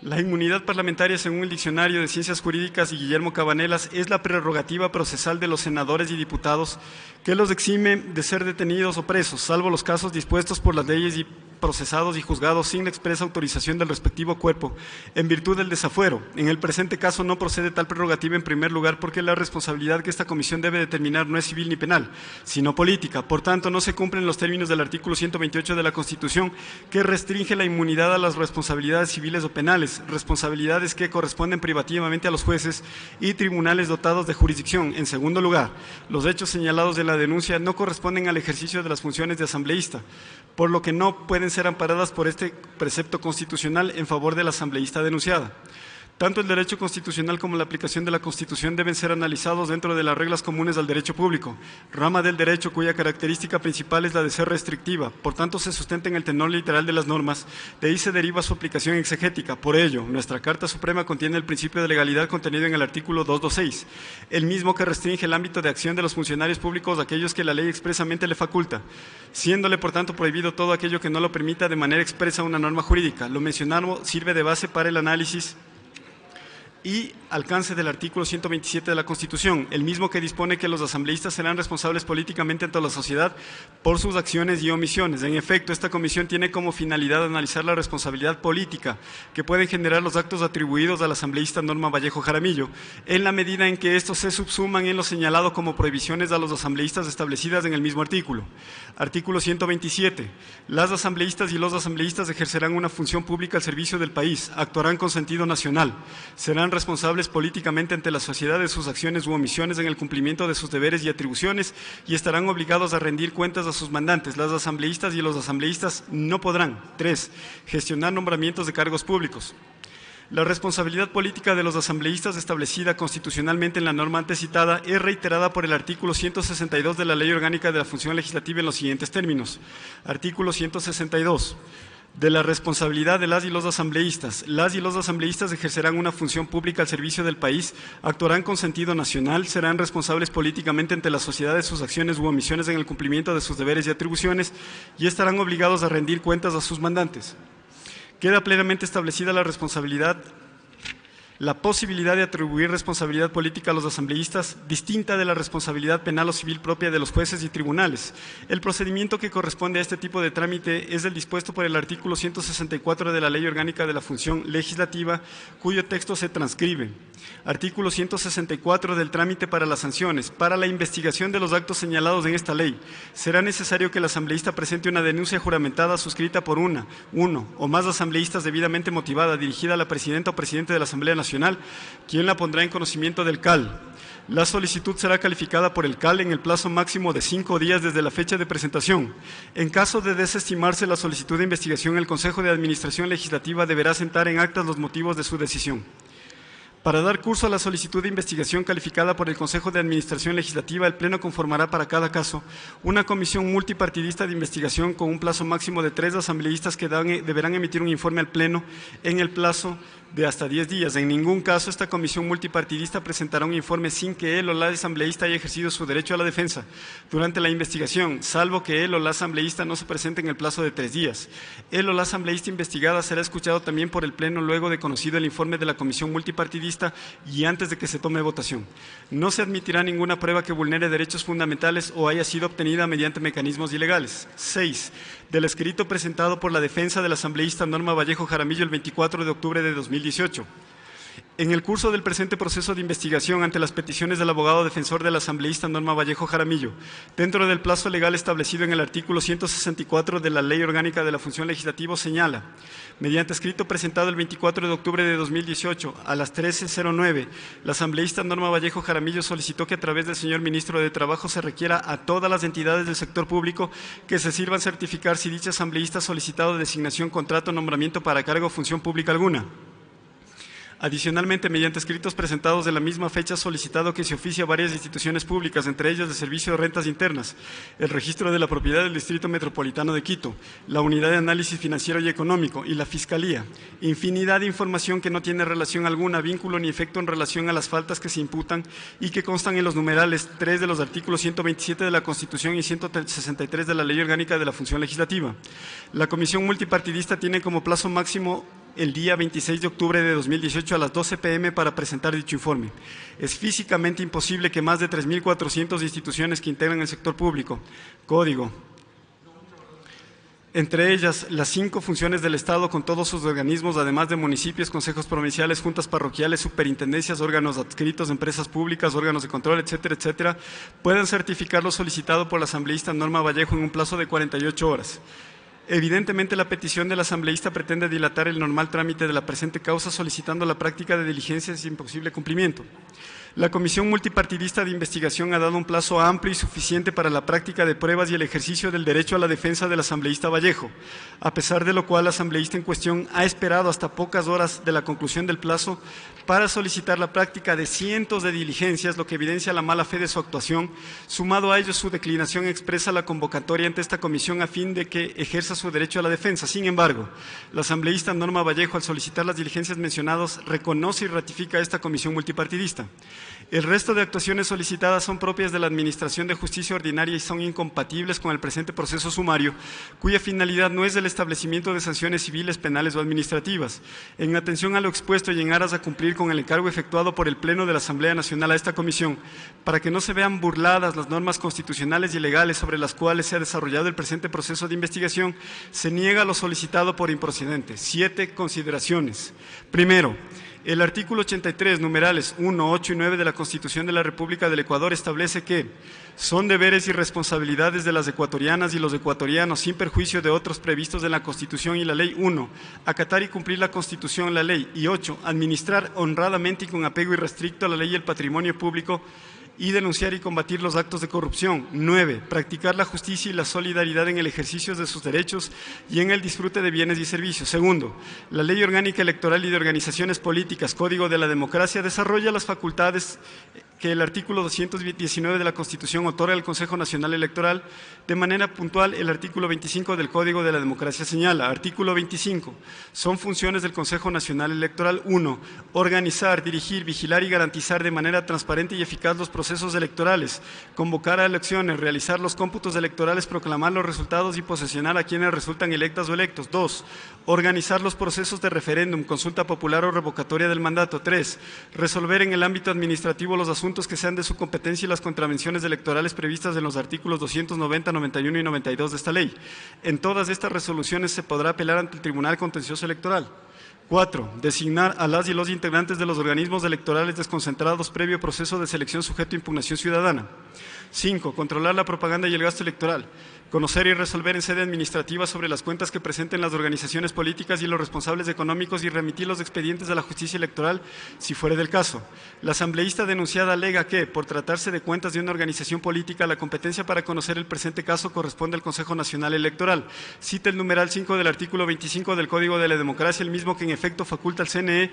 La inmunidad parlamentaria, según el Diccionario de Ciencias Jurídicas y Guillermo Cabanelas, es la prerrogativa procesal de los senadores y diputados que los exime de ser detenidos o presos, salvo los casos dispuestos por las leyes y procesados y juzgados sin la expresa autorización del respectivo cuerpo, en virtud del desafuero. En el presente caso no procede tal prerrogativa en primer lugar porque la responsabilidad que esta comisión debe determinar no es civil ni penal, sino política. Por tanto, no se cumplen los términos del artículo 128 de la Constitución que restringe la inmunidad a las responsabilidades civiles o penales, responsabilidades que corresponden privativamente a los jueces y tribunales dotados de jurisdicción. En segundo lugar, los hechos señalados de la denuncia no corresponden al ejercicio de las funciones de asambleísta, por lo que no pueden ser amparadas por este precepto constitucional en favor de la asambleísta denunciada. Tanto el derecho constitucional como la aplicación de la Constitución deben ser analizados dentro de las reglas comunes al derecho público, rama del derecho cuya característica principal es la de ser restrictiva, por tanto se sustenta en el tenor literal de las normas, de ahí se deriva su aplicación exegética. Por ello, nuestra Carta Suprema contiene el principio de legalidad contenido en el artículo 226, el mismo que restringe el ámbito de acción de los funcionarios públicos a aquellos que la ley expresamente le faculta, siéndole por tanto prohibido todo aquello que no lo permita de manera expresa una norma jurídica. Lo mencionado sirve de base para el análisis y alcance del artículo 127 de la Constitución, el mismo que dispone que los asambleístas serán responsables políticamente ante la sociedad por sus acciones y omisiones. En efecto, esta comisión tiene como finalidad analizar la responsabilidad política que pueden generar los actos atribuidos a la asambleísta Norma Vallejo Jaramillo, en la medida en que estos se subsuman en lo señalado como prohibiciones a los asambleístas establecidas en el mismo artículo. Artículo 127. Las asambleístas y los asambleístas ejercerán una función pública al servicio del país, actuarán con sentido nacional, serán responsables políticamente ante la sociedad de sus acciones u omisiones en el cumplimiento de sus deberes y atribuciones y estarán obligados a rendir cuentas a sus mandantes. Las asambleístas y los asambleístas no podrán, 3, gestionar nombramientos de cargos públicos. La responsabilidad política de los asambleístas establecida constitucionalmente en la norma antecitada es reiterada por el artículo 162 de la Ley Orgánica de la Función Legislativa en los siguientes términos. Artículo 162. De la responsabilidad de las y los asambleístas. Las y los asambleístas ejercerán una función pública al servicio del país, actuarán con sentido nacional, serán responsables políticamente ante la sociedad de sus acciones u omisiones en el cumplimiento de sus deberes y atribuciones y estarán obligados a rendir cuentas a sus mandantes. Queda plenamente establecida la posibilidad de atribuir responsabilidad política a los asambleístas, distinta de la responsabilidad penal o civil propia de los jueces y tribunales. El procedimiento que corresponde a este tipo de trámite es el dispuesto por el artículo 164 de la Ley Orgánica de la Función Legislativa, cuyo texto se transcribe. Artículo 164 del trámite para las sanciones. Para la investigación de los actos señalados en esta ley, será necesario que el asambleísta presente una denuncia juramentada suscrita por uno o más asambleístas debidamente motivada, dirigida a la presidenta o presidente de la Asamblea Nacional, quien la pondrá en conocimiento del CAL. La solicitud será calificada por el CAL en el plazo máximo de 5 días desde la fecha de presentación. En caso de desestimarse la solicitud de investigación, el Consejo de Administración Legislativa deberá sentar en actas los motivos de su decisión. Para dar curso a la solicitud de investigación calificada por el Consejo de Administración Legislativa, el Pleno conformará para cada caso una comisión multipartidista de investigación con un plazo máximo de 3 asambleístas que deberán emitir un informe al Pleno en el plazo de hasta 10 días. En ningún caso esta comisión multipartidista presentará un informe sin que él o la asambleísta haya ejercido su derecho a la defensa durante la investigación, salvo que él o la asambleísta no se presente en el plazo de 3 días. Él o la asambleísta investigada será escuchado también por el Pleno luego de conocido el informe de la comisión multipartidista y antes de que se tome votación. No se admitirá ninguna prueba que vulnere derechos fundamentales o haya sido obtenida mediante mecanismos ilegales. 6. Del escrito presentado por la defensa del asambleísta Norma Vallejo Jaramillo el 24 de octubre de 2018. En el curso del presente proceso de investigación ante las peticiones del abogado defensor del asambleísta Norma Vallejo Jaramillo, dentro del plazo legal establecido en el artículo 164 de la Ley Orgánica de la Función Legislativa, señala, mediante escrito presentado el 24 de octubre de 2018 a las 13:09, la asambleísta Norma Vallejo Jaramillo solicitó que a través del señor Ministro de Trabajo se requiera a todas las entidades del sector público que se sirvan certificar si dicha asambleísta ha solicitado designación, contrato o nombramiento para cargo o función pública alguna. Adicionalmente, mediante escritos presentados de la misma fecha, ha solicitado que se oficie a varias instituciones públicas, entre ellas el Servicio de Rentas Internas, el Registro de la Propiedad del Distrito Metropolitano de Quito, la Unidad de Análisis Financiero y Económico y la Fiscalía, infinidad de información que no tiene relación alguna, vínculo ni efecto en relación a las faltas que se imputan y que constan en los numerales 3 de los artículos 127 de la Constitución y 163 de la Ley Orgánica de la Función Legislativa. La Comisión Multipartidista tiene como plazo máximo el día 26 de octubre de 2018 a las 12 p.m. para presentar dicho informe. Es físicamente imposible que más de 3.400 instituciones que integran el sector público, código, entre ellas las 5 funciones del Estado con todos sus organismos, además de municipios, consejos provinciales, juntas parroquiales, superintendencias, órganos adscritos, empresas públicas, órganos de control, etcétera, etcétera, puedan certificar lo solicitado por la asambleísta Norma Vallejo en un plazo de 48 horas. Evidentemente, la petición del asambleísta pretende dilatar el normal trámite de la presente causa solicitando la práctica de diligencias sin posible cumplimiento. La Comisión Multipartidista de Investigación ha dado un plazo amplio y suficiente para la práctica de pruebas y el ejercicio del derecho a la defensa del asambleísta Vallejo, a pesar de lo cual la asambleísta en cuestión ha esperado hasta pocas horas de la conclusión del plazo para solicitar la práctica de cientos de diligencias, lo que evidencia la mala fe de su actuación. Sumado a ello, su declinación expresa la convocatoria ante esta comisión a fin de que ejerza su derecho a la defensa. Sin embargo, la asambleísta Norma Vallejo, al solicitar las diligencias mencionadas, reconoce y ratifica a esta comisión multipartidista. El resto de actuaciones solicitadas son propias de la Administración de Justicia Ordinaria y son incompatibles con el presente proceso sumario, cuya finalidad no es el establecimiento de sanciones civiles, penales o administrativas. En atención a lo expuesto y en aras a cumplir con el encargo efectuado por el Pleno de la Asamblea Nacional a esta comisión, para que no se vean burladas las normas constitucionales y legales sobre las cuales se ha desarrollado el presente proceso de investigación, se niega lo solicitado por improcedente. 7 consideraciones. Primero, el artículo 83, numerales 1, 8 y 9 de la Constitución de la República del Ecuador establece que son deberes y responsabilidades de las ecuatorianas y los ecuatorianos, sin perjuicio de otros previstos en la Constitución y la Ley. 1. Acatar y cumplir la Constitución, la Ley. Y 8. Administrar honradamente y con apego irrestricto a la ley y el patrimonio público y denunciar y combatir los actos de corrupción. 9. Practicar la justicia y la solidaridad en el ejercicio de sus derechos y en el disfrute de bienes y servicios. Segundo, la Ley Orgánica Electoral y de Organizaciones Políticas, Código de la Democracia, desarrolla las facultades que el artículo 219 de la Constitución otorga al Consejo Nacional Electoral. De manera puntual, el artículo 25 del Código de la Democracia señala: artículo 25. Son funciones del Consejo Nacional Electoral: 1. Organizar, dirigir, vigilar y garantizar de manera transparente y eficaz los procesos electorales, convocar a elecciones, realizar los cómputos electorales, proclamar los resultados y posesionar a quienes resultan electas o electos. 2. Organizar los procesos de referéndum, consulta popular o revocatoria del mandato. 3. Resolver en el ámbito administrativo los asuntos que sean de su competencia y las contravenciones electorales previstas en los artículos 290, 91 y 92 de esta ley. En todas estas resoluciones se podrá apelar ante el Tribunal Contencioso Electoral. 4. Designar a las y los integrantes de los organismos electorales desconcentrados previo proceso de selección sujeto a impugnación ciudadana. 5. Controlar la propaganda y el gasto electoral. Conocer y resolver en sede administrativa sobre las cuentas que presenten las organizaciones políticas y los responsables económicos y remitir los expedientes a la justicia electoral si fuere del caso. La asambleísta denunciada alega que, por tratarse de cuentas de una organización política, la competencia para conocer el presente caso corresponde al Consejo Nacional Electoral. Cita el numeral 5 del artículo 25 del Código de la Democracia, el mismo que en efecto faculta al CNE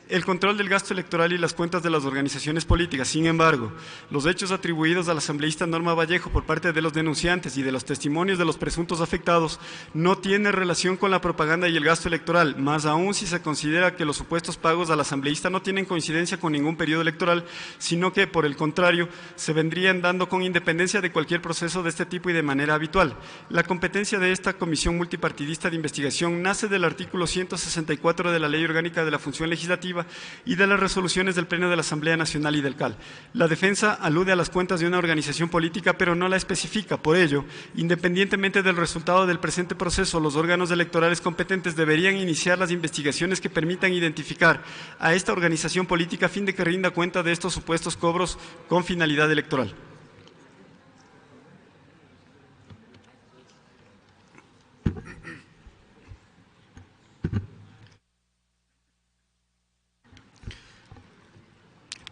el control del gasto electoral y las cuentas de las organizaciones políticas. Sin embargo, los hechos atribuidos a la asambleísta Norma Vallejo por parte de los denunciantes y de los testimonios de los presuntos afectados no tienen relación con la propaganda y el gasto electoral, más aún si se considera que los supuestos pagos a la asambleísta no tienen coincidencia con ningún periodo electoral, sino que, por el contrario, se vendrían dando con independencia de cualquier proceso de este tipo y de manera habitual. La competencia de esta Comisión Multipartidista de Investigación nace del artículo 164 de la Ley Orgánica de la Función Legislativa y de las resoluciones del Pleno de la Asamblea Nacional y del CAL. La defensa alude a las cuentas de una organización política, pero no la especifica. Por ello, independientemente del resultado del presente proceso, los órganos electorales competentes deberían iniciar las investigaciones que permitan identificar a esta organización política a fin de que rinda cuenta de estos supuestos cobros con finalidad electoral.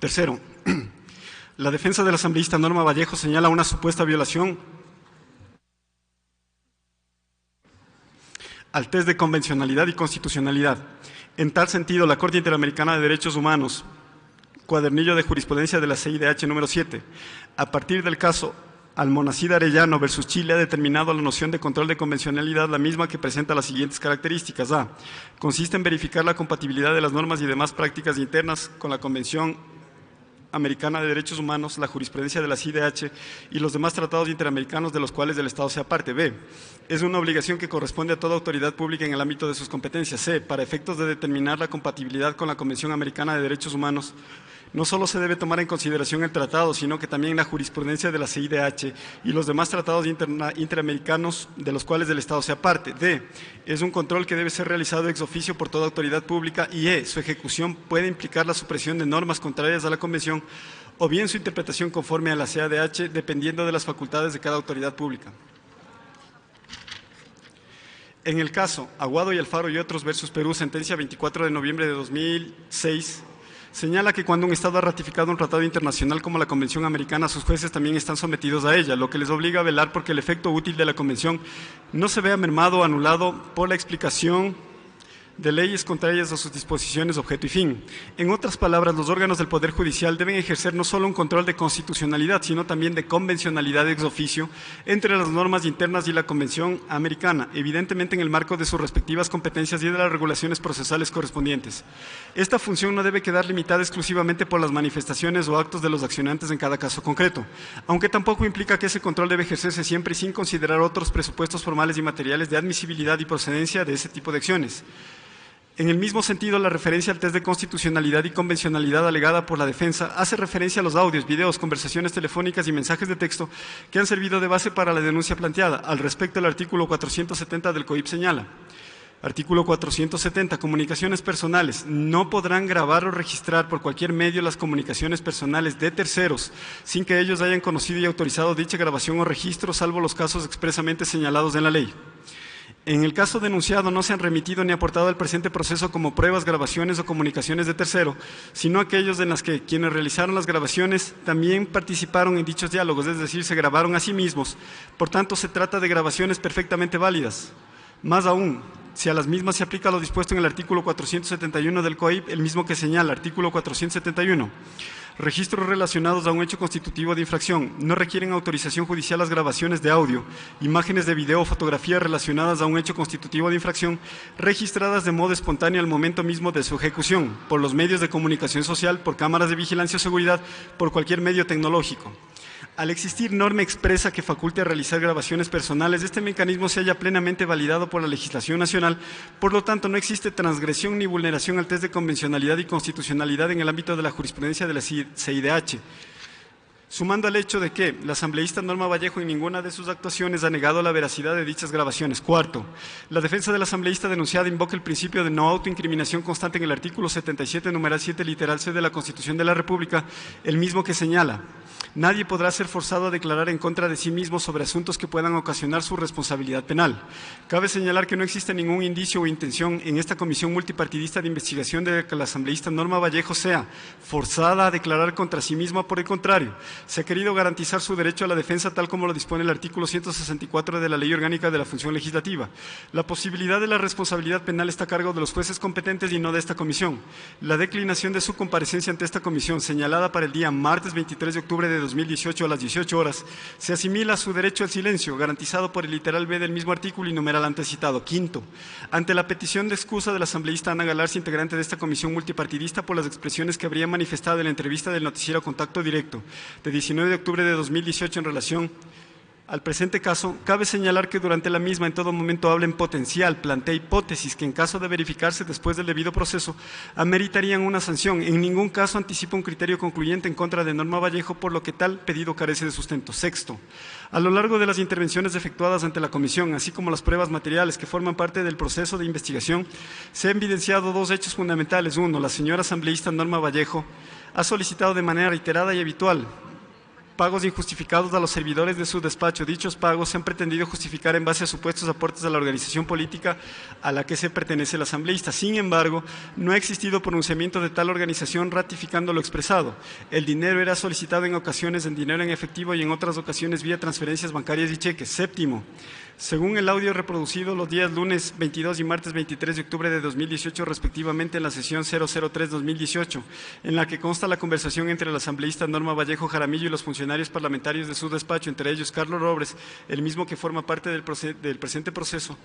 Tercero, la defensa de la asambleísta Norma Vallejo señala una supuesta violación al test de convencionalidad y constitucionalidad. En tal sentido, la Corte Interamericana de Derechos Humanos, cuadernillo de jurisprudencia de la CIDH número 7, a partir del caso Almonacid Arellano versus Chile, ha determinado la noción de control de convencionalidad, la misma que presenta las siguientes características. A. Consiste en verificar la compatibilidad de las normas y demás prácticas internas con la Convención Americana de Derechos Humanos, la jurisprudencia de la CIDH y los demás tratados interamericanos de los cuales el Estado sea parte. B. Es una obligación que corresponde a toda autoridad pública en el ámbito de sus competencias. C. Para efectos de determinar la compatibilidad con la Convención Americana de Derechos Humanos, no solo se debe tomar en consideración el tratado, sino que también la jurisprudencia de la CIDH y los demás tratados interamericanos de los cuales el Estado sea parte. D. Es un control que debe ser realizado ex oficio por toda autoridad pública. Y E. Su ejecución puede implicar la supresión de normas contrarias a la Convención o bien su interpretación conforme a la CADH, dependiendo de las facultades de cada autoridad pública. En el caso Aguado y Alfaro y otros versus Perú, sentencia 24 de noviembre de 2006, señala que cuando un Estado ha ratificado un tratado internacional como la Convención Americana, sus jueces también están sometidos a ella, lo que les obliga a velar porque el efecto útil de la Convención no se vea mermado o anulado por la explicación de leyes contrarias a sus disposiciones, objeto y fin. En otras palabras, los órganos del Poder Judicial deben ejercer no solo un control de constitucionalidad, sino también de convencionalidad ex oficio entre las normas internas y la Convención Americana, evidentemente en el marco de sus respectivas competencias y de las regulaciones procesales correspondientes. Esta función no debe quedar limitada exclusivamente por las manifestaciones o actos de los accionantes en cada caso concreto, aunque tampoco implica que ese control debe ejercerse siempre sin considerar otros presupuestos formales y materiales de admisibilidad y procedencia de ese tipo de acciones. En el mismo sentido, la referencia al test de constitucionalidad y convencionalidad alegada por la defensa hace referencia a los audios, videos, conversaciones telefónicas y mensajes de texto que han servido de base para la denuncia planteada. Al respecto, el artículo 470 del COIP señala: artículo 470. Comunicaciones personales. No podrán grabar o registrar por cualquier medio las comunicaciones personales de terceros sin que ellos hayan conocido y autorizado dicha grabación o registro, salvo los casos expresamente señalados en la ley. En el caso denunciado no se han remitido ni aportado al presente proceso como pruebas, grabaciones o comunicaciones de tercero, sino aquellos en las que quienes realizaron las grabaciones también participaron en dichos diálogos, es decir, se grabaron a sí mismos. Por tanto, se trata de grabaciones perfectamente válidas. Más aún, si a las mismas se aplica lo dispuesto en el artículo 471 del COIP, el mismo que señala, artículo 471. Registros relacionados a un hecho constitutivo de infracción. No requieren autorización judicial las grabaciones de audio, imágenes de video o fotografías relacionadas a un hecho constitutivo de infracción, registradas de modo espontáneo al momento mismo de su ejecución, por los medios de comunicación social, por cámaras de vigilancia o seguridad, por cualquier medio tecnológico. Al existir norma expresa que faculte a realizar grabaciones personales, este mecanismo se halla plenamente validado por la legislación nacional, por lo tanto no existe transgresión ni vulneración al test de convencionalidad y constitucionalidad en el ámbito de la jurisprudencia de la CIDH. Sumando al hecho de que la asambleísta Norma Vallejo en ninguna de sus actuaciones ha negado la veracidad de dichas grabaciones. Cuarto, la defensa de la asambleísta denunciada invoca el principio de no autoincriminación constante en el artículo 77, numeral 7, literal C de la Constitución de la República, el mismo que señala: nadie podrá ser forzado a declarar en contra de sí mismo sobre asuntos que puedan ocasionar su responsabilidad penal. Cabe señalar que no existe ningún indicio o intención en esta comisión multipartidista de investigación de que la asambleísta Norma Vallejo sea forzada a declarar contra sí misma. Por el contrario, se ha querido garantizar su derecho a la defensa tal como lo dispone el artículo 164 de la Ley Orgánica de la Función Legislativa. La posibilidad de la responsabilidad penal está a cargo de los jueces competentes y no de esta comisión. La declinación de su comparecencia ante esta comisión, señalada para el día martes 23 de octubre de 2018 a las 18 horas, se asimila a su derecho al silencio, garantizado por el literal B del mismo artículo y numeral antes citado. Quinto, ante la petición de excusa de la asambleísta Ana Galarza, integrante de esta comisión multipartidista, por las expresiones que habría manifestado en la entrevista del noticiero Contacto Directo de 19 de octubre de 2018 en relación al presente caso, cabe señalar que durante la misma en todo momento habla en potencial, plantea hipótesis que en caso de verificarse después del debido proceso ameritarían una sanción. En ningún caso anticipa un criterio concluyente en contra de Norma Vallejo, por lo que tal pedido carece de sustento. Sexto, a lo largo de las intervenciones efectuadas ante la comisión, así como las pruebas materiales que forman parte del proceso de investigación, se han evidenciado dos hechos fundamentales. Uno, la señora asambleísta Norma Vallejo ha solicitado de manera reiterada y habitual pagos injustificados a los servidores de su despacho. Dichos pagos se han pretendido justificar en base a supuestos aportes a la organización política a la que se pertenece el asambleísta. Sin embargo, no ha existido pronunciamiento de tal organización ratificando lo expresado. El dinero era solicitado en ocasiones en dinero en efectivo y en otras ocasiones vía transferencias bancarias y cheques. Séptimo, según el audio reproducido los días lunes 22 y martes 23 de octubre de 2018 respectivamente en la sesión 003-2018, en la que consta la conversación entre la asambleísta Norma Vallejo Jaramillo y los funcionarios parlamentarios de su despacho, entre ellos Carlos Robles, el mismo que forma parte del presente proceso,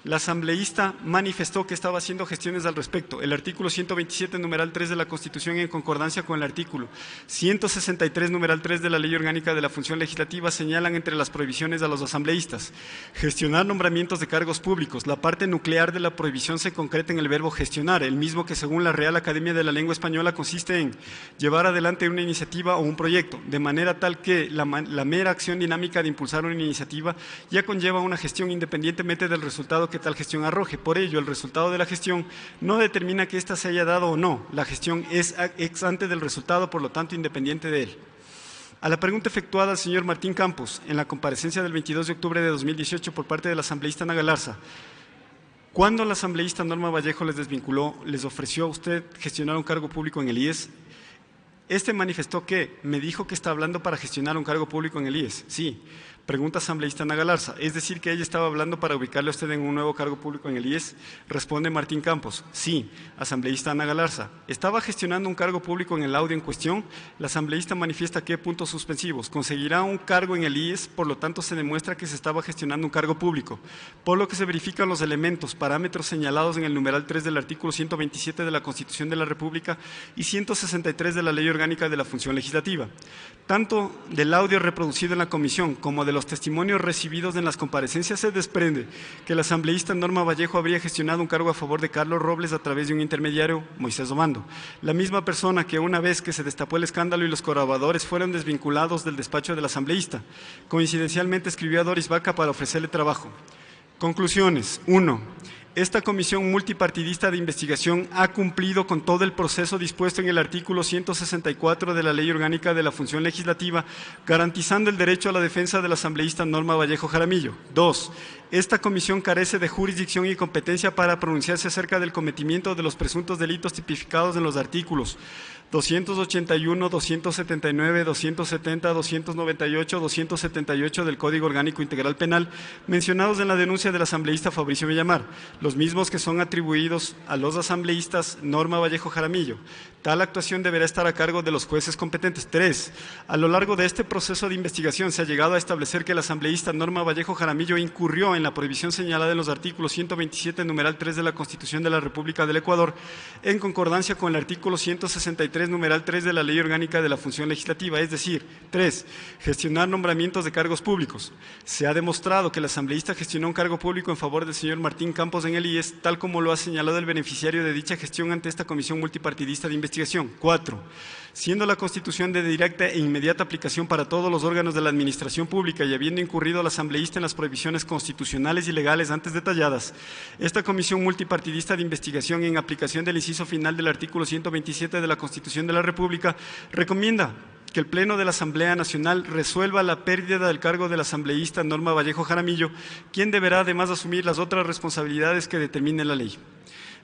la asambleísta manifestó que estaba haciendo gestiones al respecto. El artículo 127, numeral 3 de la Constitución, en concordancia con el artículo 163, numeral 3 de la Ley Orgánica de la Función Legislativa, señalan entre las prohibiciones a los asambleístas: gestionar nombramientos de cargos públicos. La parte nuclear de la prohibición se concreta en el verbo gestionar, el mismo que según la Real Academia de la Lengua Española consiste en llevar adelante una iniciativa o un proyecto, de manera tal que la mera acción dinámica de impulsar una iniciativa ya conlleva una gestión independientemente del resultado que tal gestión arroje. Por ello, el resultado de la gestión no determina que ésta se haya dado o no. La gestión es ex ante del resultado, por lo tanto, independiente de él. A la pregunta efectuada al señor Martín Campos en la comparecencia del 22 de octubre de 2018 por parte de la asambleísta Ana Galarza, ¿cuándo la asambleísta Norma Vallejo les desvinculó, les ofreció a usted gestionar un cargo público en el IES? Este manifestó que me dijo que está hablando para gestionar un cargo público en el IES. Sí. Pregunta asambleísta Ana Galarza, ¿es decir que ella estaba hablando para ubicarle a usted en un nuevo cargo público en el IES? Responde Martín Campos, sí. Asambleísta Ana Galarza, ¿estaba gestionando un cargo público en el audio en cuestión? La asambleísta manifiesta que, puntos suspensivos, conseguirá un cargo en el IES, por lo tanto se demuestra que se estaba gestionando un cargo público, por lo que se verifican los elementos, parámetros señalados en el numeral 3 del artículo 127 de la Constitución de la República y 163 de la Ley Orgánica de la Función Legislativa. Tanto del audio reproducido en la comisión como de los testimonios recibidos en las comparecencias se desprende que la asambleísta Norma Vallejo habría gestionado un cargo a favor de Carlos Robles a través de un intermediario, Moisés Obando, la misma persona que una vez que se destapó el escándalo y los colaboradores fueron desvinculados del despacho del asambleísta, coincidencialmente escribió a Doris Vaca para ofrecerle trabajo. Conclusiones. 1. Esta comisión multipartidista de investigación ha cumplido con todo el proceso dispuesto en el artículo 164 de la Ley Orgánica de la Función Legislativa, garantizando el derecho a la defensa del asambleísta Norma Vallejo Jaramillo. 2. Esta comisión carece de jurisdicción y competencia para pronunciarse acerca del cometimiento de los presuntos delitos tipificados en los artículos 281, 279, 270, 298, 278 del Código Orgánico Integral Penal, mencionados en la denuncia del asambleísta Fabricio Villamar, los mismos que son atribuidos a los asambleístas Norma Vallejo Jaramillo. Tal actuación deberá estar a cargo de los jueces competentes. 3. A lo largo de este proceso de investigación se ha llegado a establecer que el asambleísta Norma Vallejo Jaramillo incurrió en la prohibición señalada en los artículos 127, numeral 3 de la Constitución de la República del Ecuador, en concordancia con el artículo 163, numeral 3 de la Ley Orgánica de la Función Legislativa, es decir, 3. Gestionar nombramientos de cargos públicos. Se ha demostrado que el asambleísta gestionó un cargo público en favor del señor Martín Campos en el IES, tal como lo ha señalado el beneficiario de dicha gestión ante esta comisión multipartidista de investigación. 4. Siendo la Constitución de directa e inmediata aplicación para todos los órganos de la administración pública y habiendo incurrido al asambleísta en las prohibiciones constitucionales y legales antes detalladas, esta comisión multipartidista de investigación, en aplicación del inciso final del artículo 127 de la Constitución de la República, recomienda que el Pleno de la Asamblea Nacional resuelva la pérdida del cargo del asambleísta Norma Vallejo Jaramillo, quien deberá además asumir las otras responsabilidades que determine la ley.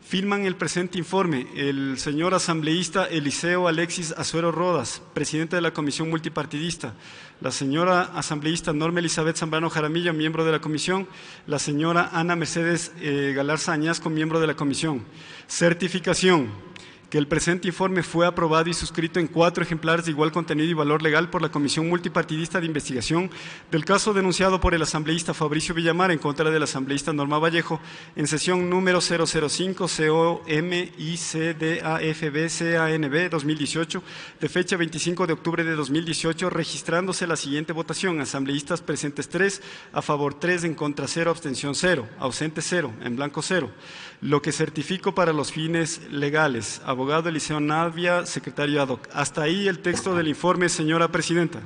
Firman el presente informe el señor asambleísta Eliseo Alexis Azuero Rodas, presidente de la Comisión Multipartidista, la señora asambleísta Norma Elizabeth Zambrano Jaramillo, miembro de la comisión, la señora Ana Mercedes Galarza Añasco, miembro de la comisión. Certificación: que el presente informe fue aprobado y suscrito en 4 ejemplares de igual contenido y valor legal por la Comisión Multipartidista de Investigación del caso denunciado por el asambleísta Fabricio Villamar en contra del asambleísta Norma Vallejo en sesión número 005-COMICDAFB-CANB 2018, de fecha 25 de octubre de 2018, registrándose la siguiente votación: asambleístas presentes 3, a favor 3, en contra 0, abstención 0, ausente 0, en blanco 0. Lo que certifico para los fines legales. Abogado Eliseo Navia, secretario ad hoc. Hasta ahí el texto del informe, señora presidenta.